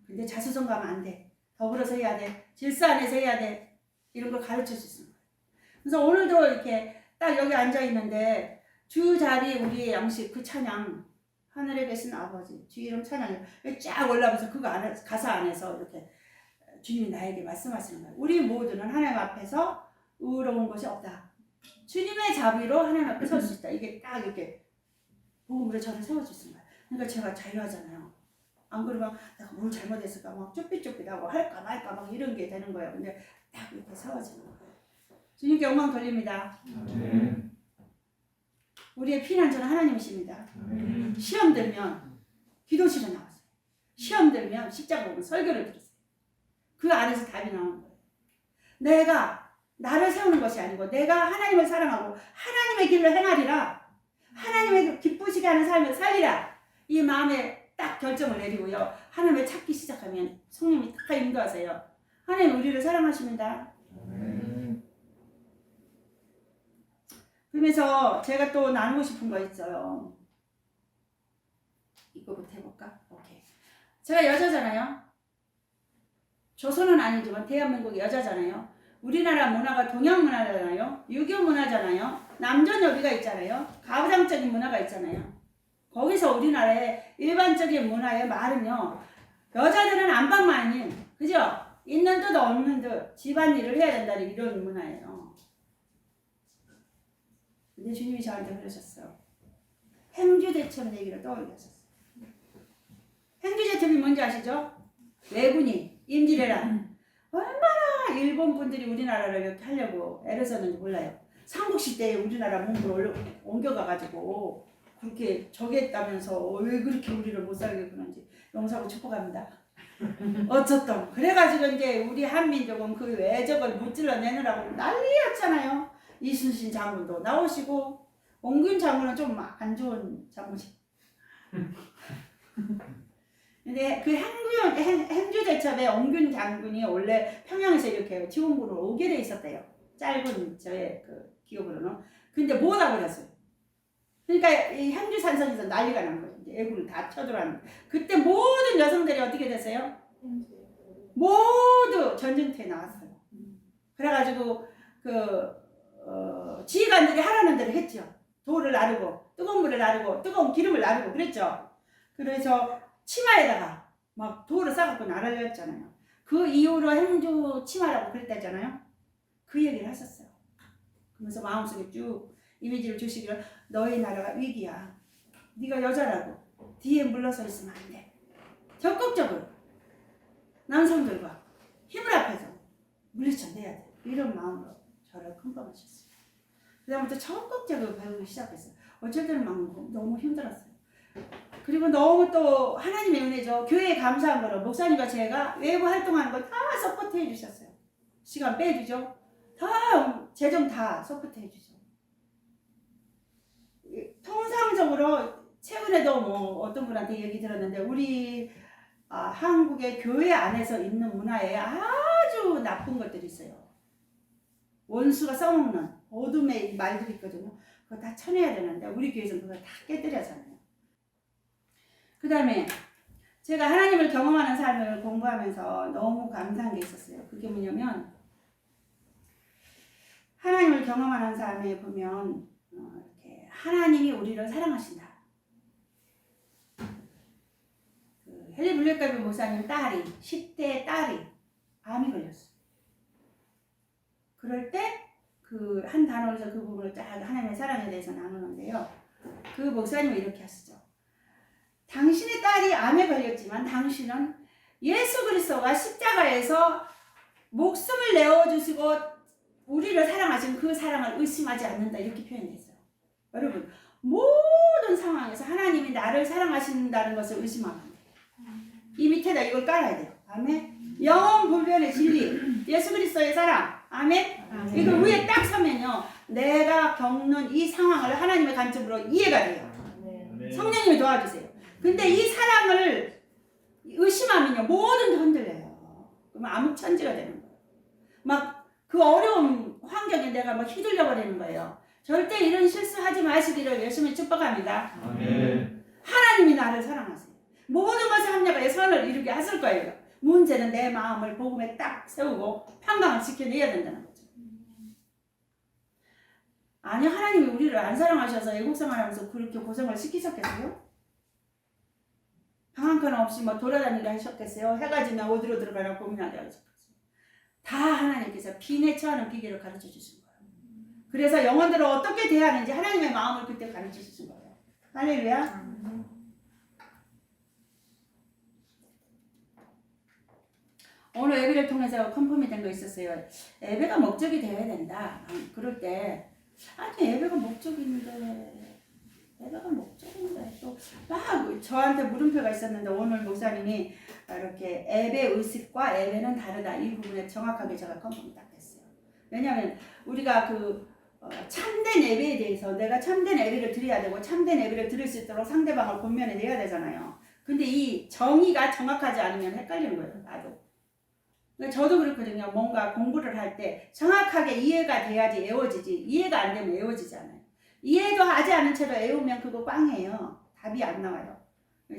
근데 자수성가하면 안 돼. 더불어서 해야 돼. 질서 안에서 해야 돼. 이런 걸 가르쳐 주신 거예요. 그래서 오늘도 이렇게 딱 여기 앉아 있는데 주 자리 우리의 양식 그 찬양 하늘에 계신 아버지 주 이름 찬양이 쫙 올라오면서 그거 안에 가사 안에서 이렇게 주님이 나에게 말씀하시는 거예요. 우리 모두는 하나님 앞에서 의로운 것이 없다. 주님의 자비로 하나님 앞에 설 수 있다. 이게 딱 이렇게 복음으로 저를 세워주신 거예요. 그러니까 제가 자유하잖아요. 안 그러면 내가 뭘 잘못했을까 막 쭈삣쭈삣하고 할까 말까 막 이런 게 되는 거예요. 근데 딱 이렇게 세워지는 거예요. 주님께 영광 돌립니다. 아멘. 우리의 피난처는 하나님이십니다. 시험 들면 기도실에 나왔어요. 시험 들면 십자가 보고 설교를 들었어요. 그 안에서 답이 나오는 거예요. 내가 나를 세우는 것이 아니고 내가 하나님을 사랑하고 하나님의 길을 행하리라. 하나님의 기쁘시게 하는 삶을 살리라. 이 마음에 딱 결정을 내리고요. 하나님을 찾기 시작하면 성령이 딱 인도하세요. 하나님 우리를 사랑하십니다. 그러면서 제가 또 나누고 싶은 거 있어요. 이거부터 해볼까? 오케이. 제가 여자잖아요. 조선은 아니지만 대한민국이 여자잖아요. 우리나라 문화가 동양 문화잖아요. 유교 문화잖아요. 남존여비가 있잖아요. 가부장적인 문화가 있잖아요. 거기서 우리나라의 일반적인 문화의 말은요. 여자들은 안방마님, 그죠? 있는 듯 없는 듯 집안일을 해야 된다는 이런 문화예요. 근데 주님이 저한테 그러셨어요. 행주대첩 얘기를 떠올려 하셨어요. 행주대첩이 뭔지 아시죠? 왜군이 임진왜란 얼마나 일본 분들이 우리나라를 이렇게 하려고 애를 썼는지 몰라요. 삼국시 때 우리나라 문부를 옮겨가가지고 그렇게 저기했다면서 왜 그렇게 우리를 못 살게 그런지 용서하고 축복합니다. 어쨌든 그래가지고 이제 우리 한민족은 그 외적을 무찔러내느라고 난리였잖아요. 이순신 장군도 나오시고 옹균 장군은 좀 안 좋은 장군이. 근데 그 행주대첩에 옹균 장군이 원래 평양에서 이렇게 지원군으로 오게 돼 있었대요. 짧은 저의 그 기억으로는. 근데 못 와버렸어요. 그러니까 이 행주산성에서 난리가 난 거예요. 이제 애군을 다 쳐들어왔는데 그때 모든 여성들이 어떻게 됐어요? 모두 전쟁터에 나왔어요. 그래가지고 지휘관들이 하라는 대로 했죠. 돌을 나르고 뜨거운 물을 나르고 뜨거운 기름을 나르고 그랬죠. 그래서 치마에다가 막 돌을 싸갖고 나르렸잖아요. 그 이후로 행주 치마라고 그랬다잖아요. 그 얘기를 하셨어요. 그러면서 마음속에 쭉 이미지를 주시기를 너희 나라가 위기야. 네가 여자라고 뒤에 물러서 있으면 안 돼. 적극적으로 남성들과 힘을 합해서 물리쳐내야 돼. 이런 마음으로 저를 컨펌하셨어요. 그 다음부터 적극적으로 배우기 시작했어요. 어쩔 때는 막 너무 힘들었어요. 그리고 너무 또 하나님의 은혜죠. 교회에 감사한 거로 목사님과 제가 외부 활동하는 거 다 서포트 해주셨어요. 시간 빼주죠. 다 재정 다 서포트 해주죠. 통상적으로 최근에도 뭐 어떤 분한테 얘기 들었는데 우리 한국의 교회 안에서 있는 문화에 아주 나쁜 것들이 있어요. 원수가 써먹는 어둠의 말들이 있거든요. 그거 다 쳐내야 되는데 우리 교회에서는 그걸 다 깨뜨려잖아요. 그 다음에 제가 하나님을 경험하는 삶을 공부하면서 너무 감사한 게 있었어요. 그게 뭐냐면 하나님을 경험하는 삶에 보면 이렇게 하나님이 우리를 사랑하신다. 그 헨리 블랙가비 목사님 딸이 10대 딸이 암이 걸렸어요. 그럴 때 그 한 단어에서 그 부분을 쫙 하나님의 사랑에 대해서 나누는데요. 그 목사님은 이렇게 하시죠. 당신의 딸이 암에 걸렸지만 당신은 예수 그리스도가 십자가에서 목숨을 내어주시고 우리를 사랑하신 그 사랑을 의심하지 않는다. 이렇게 표현했어요. 여러분 모든 상황에서 하나님이 나를 사랑하신다는 것을 의심하면 안 돼요. 이 밑에다 이걸 깔아야 돼요. 아멘. 영원 불변의 진리 예수 그리스도의 사랑. 아멘. 이거 위에 딱 서면요. 내가 겪는 이 상황을 하나님의 관점으로 이해가 돼요. 성령님이 도와주세요. 근데 이 사랑을 의심하면요. 뭐든 흔들려요. 그러면 암흑천지가 되는 거예요. 막 그 어려운 환경에 내가 막 휘둘려 버리는 거예요. 절대 이런 실수하지 마시기를 열심히 축복합니다. 아멘. 하나님이 나를 사랑하세요. 모든 것을 합력하여 선을 이루게 하실 거예요. 문제는 내 마음을 복음에 딱 세우고 평강을 지켜내야 된다는 거죠. 아니 하나님이 우리를 안 사랑하셔서 애국생활하면서 그렇게 고생을 시키셨겠어요? 방 한 칸 없이 뭐 돌아다니게 하셨겠어요? 해가 지면 어디로 들어가나 고민하게 하셨겠어요? 다 하나님께서 빈에 처하는 비결을 가르쳐 주신 거예요. 그래서 영혼들을 어떻게 대하는지 하나님의 마음을 그때 가르쳐 주신 거예요. 할렐루야. 오늘 예배를 통해서 컨펌이 된 거 있었어요. 예배가 목적이 되어야 된다. 그럴 때 아니 예배가 목적인데 또 막 저한테 물음표가 있었는데 오늘 목사님이 이렇게 예배 의식과 예배는 다르다. 이 부분에 정확하게 제가 컨펌이 딱 됐어요. 왜냐하면 우리가 참된 예배에 대해서 내가 참된 예배를 드려야 되고 참된 예배를 드릴 수 있도록 상대방을 권면해 내야 되잖아요. 근데 이 정의가 정확하지 않으면 헷갈리는 거예요. 나도. 저도 그렇거든요. 뭔가 공부를 할 때 정확하게 이해가 돼야지 애워지지 이해가 안 되면 애워지지 않아요. 이해도 하지 않은 채로 애우면 그거 꽝이에요. 답이 안 나와요.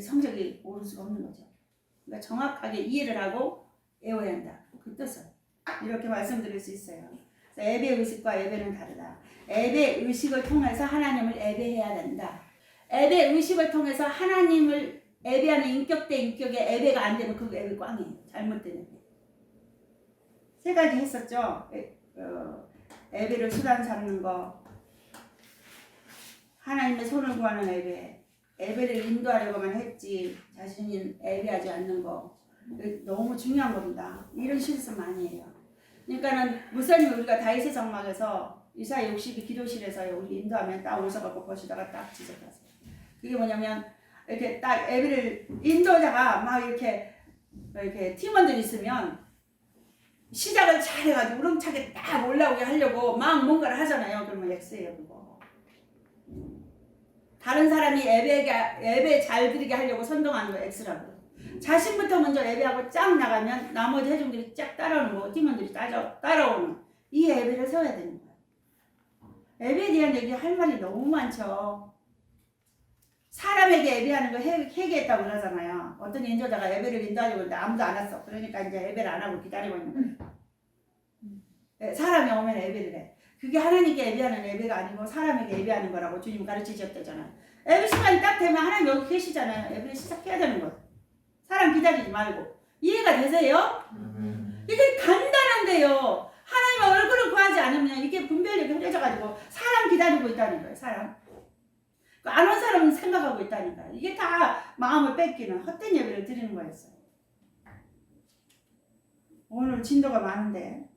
성적이 오를 수가 없는 거죠. 그러니까 정확하게 이해를 하고 애워야 한다. 그 뜻을 이렇게 말씀드릴 수 있어요. 그래서 예배 의식과 예배는 다르다. 예배 의식을 통해서 하나님을 예배해야 된다. 예배 의식을 통해서 하나님을 예배하는 인격 대 인격의 예배가 안 되면 그거 예배 꽝이에요. 잘못된 예배. 세 가지 했었죠. 예배를 수단 삼는 거, 하나님의 손을 구하는 예배, 예배를 인도하려고만 했지 자신이 예배하지 않는 거 너무 중요한 겁니다. 이런 실수 많이 해요. 그러니까는 목사님 우리가 다윗의 장막에서 이사야 62 기도실에서 우리 인도하면 딱 오셔갖고 보시다가 딱 지적하세요. 그게 뭐냐면 이렇게 딱 예배를 인도자가 막 이렇게 팀원들이 있으면 시작을 잘해가지고 우렁차게 딱 올라오게 하려고 막 뭔가를 하잖아요. 그러면 X예요 그거. 다른 사람이 예배 잘 드리게 하려고 선동하는 거 X라고. 자신부터 먼저 예배하고 쫙 나가면 나머지 회중들이 쫙 따라오는 거고 팀원들이 따라오는 이 예배를 세워야 되는 거예요. 예배에 대한 얘기 할 말이 너무 많죠. 사람에게 예배하는 거 회개했다고 그러잖아요. 어떤 인도자가 예배를 인도하려고 했는데 아무도 안 왔어. 그러니까 이제 예배를 안 하고 기다리고 있는 거예요. 사람이 오면 예배를 해. 그게 하나님께 예배하는 예배가 아니고 사람에게 예배하는 거라고 주님 가르치셨다잖아요. 예배 시간이 딱 되면 하나님 여기 계시잖아요. 예배를 시작해야 되는 거예요. 사람 기다리지 말고. 이해가 되세요? 이게 간단한데요. 하나님의 얼굴을 구하지 않으면 이게 분별력이 흐려져가지고 사람 기다리고 있다는 거예요. 사람. 안 온 사람은 생각하고 있다니까. 이게 다 마음을 뺏기는 헛된 예배를 드리는 거였어요. 오늘 진도가 많은데.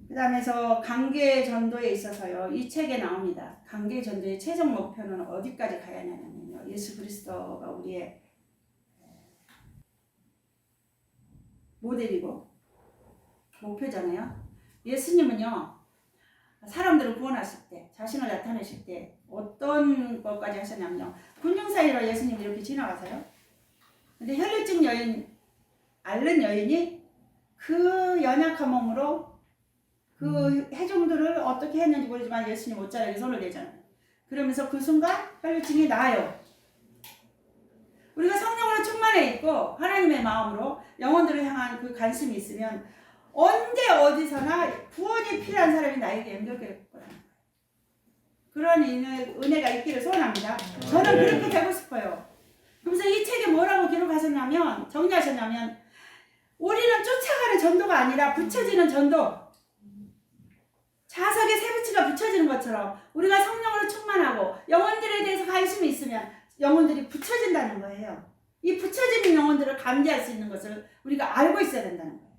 그 다음에서 관계 전도에 있어서요. 이 책에 나옵니다. 관계 전도의 최종 목표는 어디까지 가야 하냐면요. 예수 그리스도가 우리의 모델이고 목표잖아요. 예수님은요. 사람들을 구원하실 때, 자신을 나타내실 때 어떤 것까지 하셨냐면요. 군중사이로 예수님이 이렇게 지나가세요. 근데 혈류증 여인, 앓는 여인이 그 연약한 몸으로 그 해종들을 어떻게 했는지 모르지만 예수님 옷자락에 손을 대잖아요. 그러면서 그 순간 혈류증이 나아요. 우리가 성령으로 충만해 있고 하나님의 마음으로 영혼들을 향한 그 관심이 있으면 언제 어디서나 구원이 필요한 사람이 나에게 연결될 거라는 거예요. 그런 은혜가 있기를 소원합니다. 저는 그렇게 되고 싶어요. 그래서 이 책에 뭐라고 기록하셨냐면, 정리하셨냐면, 우리는 쫓아가는 전도가 아니라 붙여지는 전도. 자석에 새붙이가 붙여지는 것처럼 우리가 성령으로 충만하고 영혼들에 대해서 관심이 있으면 영혼들이 붙여진다는 거예요. 이 붙여지는 영혼들을 감지할 수 있는 것을 우리가 알고 있어야 된다는 거예요.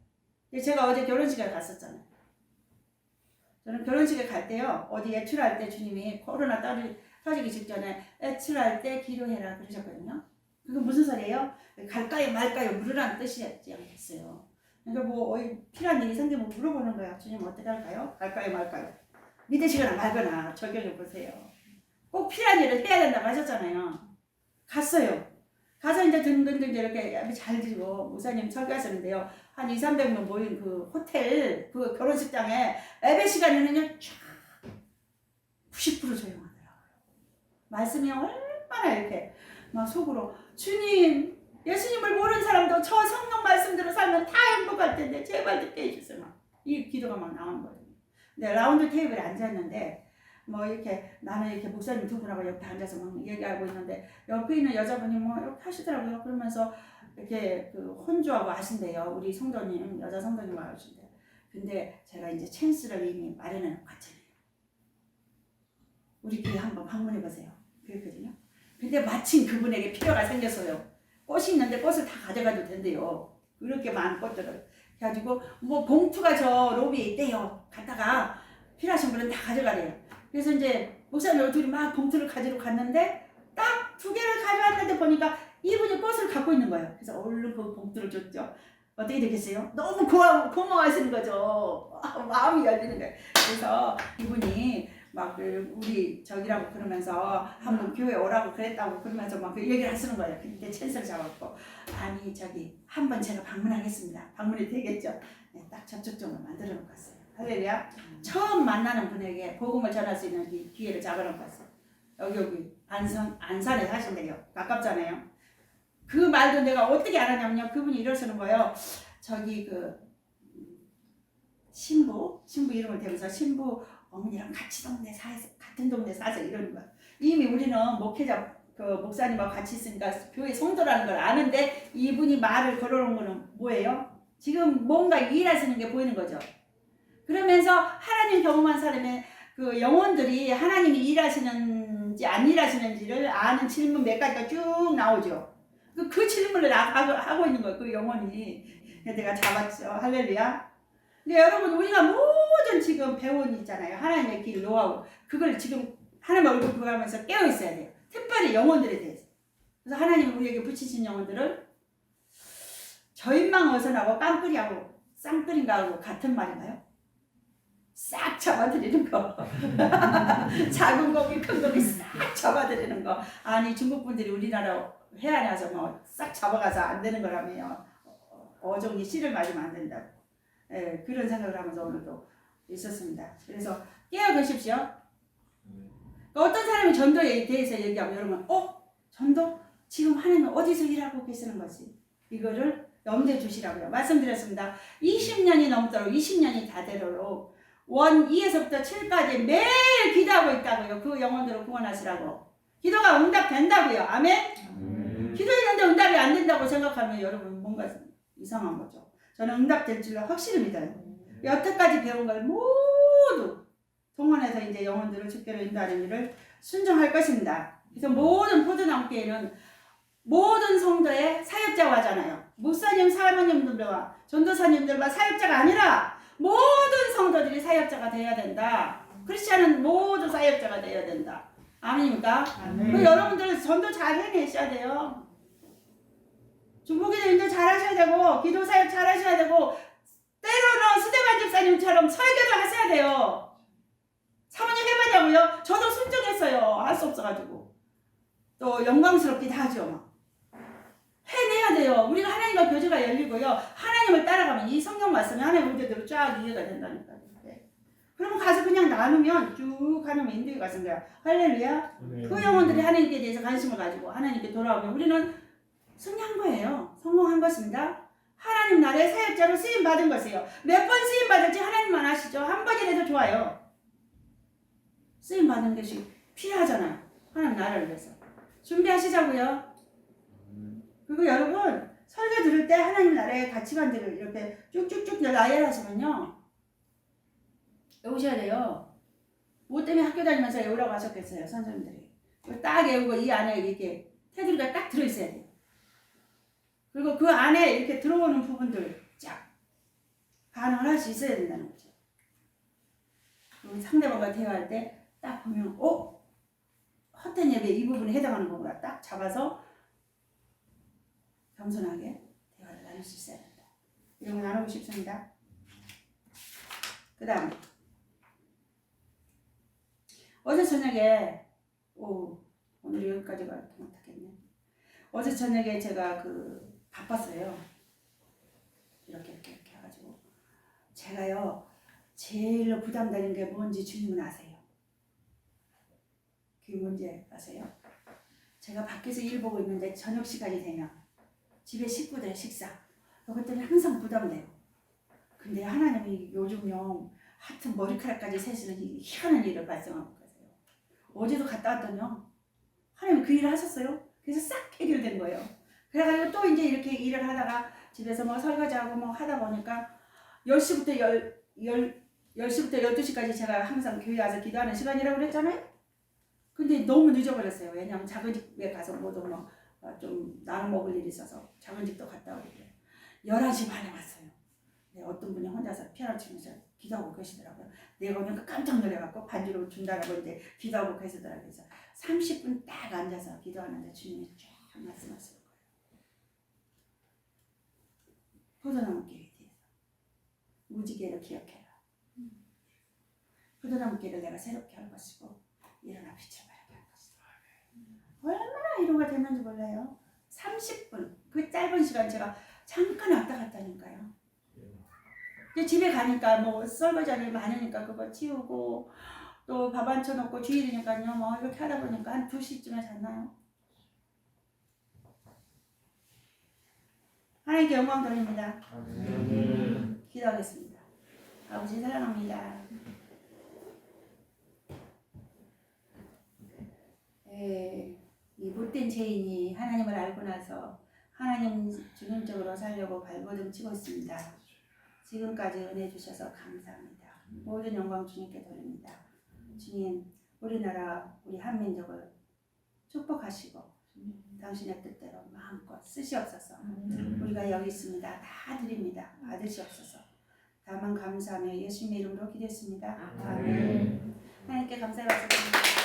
제가 어제 결혼식에 갔었잖아요. 저는 결혼식에 갈 때요. 어디 외출할 때 주님이 코로나 터지기 직전에 외출할 때 기도해라 그러셨거든요. 그건 무슨 소리예요? 갈까요 말까요 물으라는 뜻이었지 않겠어요. 그러니까 뭐 필요한 일이 생기면 물어보는 거야. 주님 어떻게 할까요? 갈까요 말까요? 믿으시거나 말거나 적용해 보세요. 꼭 필요한 일을 해야 된다고 하셨잖아요. 갔어요. 가서 이제 등등등 이렇게 잘 드리고 목사님 설교하셨는데요. 한 200~300명 모인 그 호텔 그 결혼식장에 예배 시간에는요 쫙 90% 조용하더라고요. 말씀이 얼마나 이렇게 막 속으로 주님 예수님을 모르는 사람도 저 성령 말씀대로 살면 다 행복할 텐데 제발 듣게 해주세요. 막 이 기도가 막 나오는 거예요. 근데 라운드 테이블에 앉았는데 뭐 이렇게 나는 이렇게 목사님 두 분하고 옆에 앉아서 막 얘기하고 있는데 옆에 있는 여자분이 뭐 이렇게 하시더라고요. 그러면서 이렇게 그 혼주하고 하신대요. 우리 성도님 여자 성도님 하신대. 근데 제가 이제 찬스를 이미 마련해 놓고 갔잖아요. 우리 교회 한번 방문해 보세요. 그랬거든요. 근데 마침 그분에게 필요가 생겼어요. 꽃이 있는데 꽃을 다 가져가도 된대요. 그렇게 많은 꽃들을. 그래가지고 뭐 봉투가 저 로비에 있대요. 갔다가 필요하신 분은 다 가져가래요. 그래서 이제 목사님 둘이 막 봉투를 가지러 갔는데 딱 2개를 가져왔는데 보니까 이분이 꽃을 갖고 있는 거예요. 그래서 얼른 그 봉투를 줬죠. 어떻게 되겠어요? 너무 고마워하시는 거죠. 마음이 열리는 거예요. 그래서 이분이 막 우리 저기라고 그러면서 한번 교회 오라고 그랬다고 그러면서 막 그 얘기를 하시는 거예요. 그때 찬스를 잡았고 아니 저기 한번 제가 방문하겠습니다. 방문이 되겠죠. 네, 딱 접촉점을 만들어 놓고 갔어요. 할렐루야. 처음 만나는 분에게 복음을 전할 수 있는 기회를 잡아놓고 갔어요. 여기 안산에 사신대요. 가깝잖아요. 그 말도 내가 어떻게 알았냐면요. 그분이 이러시는 거예요. 저기 그 신부 이름을 대면서 신부 어머니랑 같은 동네 사서 이러는 거야. 이미 우리는 목회자 그 목사님하고 같이 있으니까 교회 성도라는 걸 아는데 이분이 말을 걸어놓은 거는 뭐예요? 지금 뭔가 일하시는 게 보이는 거죠. 그러면서 하나님 경험한 사람의 그 영혼들이 하나님이 일하시는지 안 일하시는지를 아는 질문 몇 가지가 쭉 나오죠. 그 질문을 하고 있는 거예요. 그 영혼이. 내가 잡았죠. 할렐루야. 근데 여러분 우리가 모든 지금 배운 있잖아요. 하나님의 길 노하우. 그걸 지금 하나님 얼굴 보면서 깨어 있어야 돼요. 특별히 영혼들에 대해서. 그래서 하나님이 우리에게 붙이신 영혼들을 저인망 어선하고 깜끌이하고 쌍끌인가하고 같은 말인가요? 싹 잡아드리는 거. 작은 고기 큰 고기 싹 잡아드리는 거. 아니 중국 분들이 우리나라 해안에 와서 뭐 싹 잡아가서 안 되는 거라며요. 어종이 씨를 맞으면 안 된다고. 예, 그런 생각을 하면서 오늘도 있었습니다. 그래서 깨어 계십시오. 어떤 사람이 전도에 대해서 얘기하면 여러분 전도? 지금 하나님은 어디서 일하고 계시는 거지? 이거를 염두에 두시라고요. 말씀드렸습니다. 20년이 넘도록 20년이 다 되도록 2에서부터 7까지 매일 기도하고 있다고요. 그 영혼들을 구원하시라고. 기도가 응답된다고요. 아멘? 기도했는데 응답이 안 된다고 생각하면 여러분 뭔가 이상한 거죠. 저는 응답될 줄로 확실히 믿어요. 여태까지 배운 걸 모두 동원해서 이제 영혼들을 주께로 인도하는 일을 순종할 것입니다. 그래서 모든 포도나무교회는 모든 성도의 사역자가 하잖아요. 목사님, 사모님들과 전도사님들과 사역자가 아니라 모든 성도들이 사역자가 되어야 된다. 크리스찬은 모두 사역자가 되어야 된다. 아멘입니까? 그 여러분들 전도 잘 해내셔야 돼요. 중보기도 인도 잘 하셔야 되고 기도 사역 잘 하셔야 되고 때로는 수대반 집사님처럼 설교도 하셔야 돼요. 사모님 해봤냐고요? 저도 순종했어요. 할 수 없어가지고. 또 영광스럽기도 하죠. 막. 해내야 돼요. 우리가 하나님과 교제가 열리고요. 하나님을 따라가면 이 성경 말씀이 하나님 의도대로 쫙 이해가 된다니까요. 네. 그러면 가서 그냥 나누면 쭉 하나님 인도에 가는 거야. 할렐루야. 그 영혼들이 하나님께 대해서 관심을 가지고 하나님께 돌아오면 우리는 승리한 거예요. 성공한 것입니다. 하나님 나라의 사역자로 쓰임받은 것이에요. 몇 번 쓰임받을지 하나님만 아시죠. 한 번이라도 좋아요. 쓰임받는 것이 필요하잖아요. 하나님 나라를 위해서. 준비하시자고요. 그리고 여러분 설교 들을 때 하나님 나라의 가치관들을 이렇게 쭉쭉쭉 나열하시면요. 외우셔야 돼요. 뭐 때문에 학교 다니면서 외우라고 하셨겠어요. 선생님들이. 딱 외우고 이 안에 이렇게 테두리가 딱 들어있어야 돼요. 그리고 그 안에 이렇게 들어오는 부분들 쫙 반응을 할 수 있어야 된다는 거죠. 그리고 상대방과 대화할 때 딱 보면 헛된 예배 이 부분에 해당하는 거구나 딱 잡아서 겸손하게 대화를 나눌 수 있어야 된다. 이런 거 나누고 싶습니다. 그 다음 어제 저녁에 오늘 여기까지가 못하겠네. 어제 저녁에 제가 바빴어요. 이렇게 해가지고 제가요 제일로 부담되는 게 뭔지 주님은 아세요. 그게 뭔지 아세요? 제가 밖에서 일 보고 있는데 저녁 시간이 되면 집에 식구들의 식사 그것 때문에 항상 부담돼요. 근데 하나님이 요즘요 하여튼 머리카락까지 세시는 희한한 일을 발생하고 계세요. 어제도 갔다 왔더니요 하나님이 그 일을 하셨어요. 그래서 싹 해결된 거예요. 그래가지고 또 이제 이렇게 일을 하다가 집에서 뭐 설거지하고 뭐 하다 보니까 10시부터 12시까지 제가 항상 교회 와서 기도하는 시간이라고 그랬잖아요. 근데 너무 늦어버렸어요. 왜냐하면 작은 집에 가서 모두 좀 나눠 먹을 일이 있어서 작은 집도 갔다 오고 11시 반에 왔어요. 네, 어떤 분이 혼자서 피아노 치면서 기도하고 계시더라고요. 내가 오니까 깜짝 놀래갖고 반주로 준다라고 이제 기도하고 계시더라고요. 그래서 30분 딱 앉아서 기도하는데 주님이 쫙 말씀하시는 거예요. 포도나무 길에 대해서 무지개를 기억해라. 포도나무 길을 내가 새롭게 할 것이고 일어나 빛을 발하게 할 것이다. 얼마나 위로가 되는지 몰라요. 30분 그 짧은 시간 제가 잠깐 왔다 갔다니까요. 이제 집에 가니까 뭐 설거지할 많으니까 그거 치우고 또 밥 안 쳐놓고 주일이니까요 뭐 이렇게 하다 보니까 한 2시쯤에 잤나요? 하나님께 영광 돌립니다. 기도하겠습니다. 아버지 사랑합니다. 이 못된 죄인이 하나님을 알고 나서 하나님 주님적으로 살려고 발버둥 치고 있습니다. 지금까지 은혜 주셔서 감사합니다. 모든 영광 주님께 돌립니다. 주님, 우리나라 우리 한민족을 축복하시고 당신의 뜻대로 마음껏 쓰시옵소서. 우리가 여기 있습니다. 다 드립니다. 받으시옵소서. 다만 감사하며 예수님의 이름으로 기도했습니다. 아멘. 하나님께 감사를 드립니다.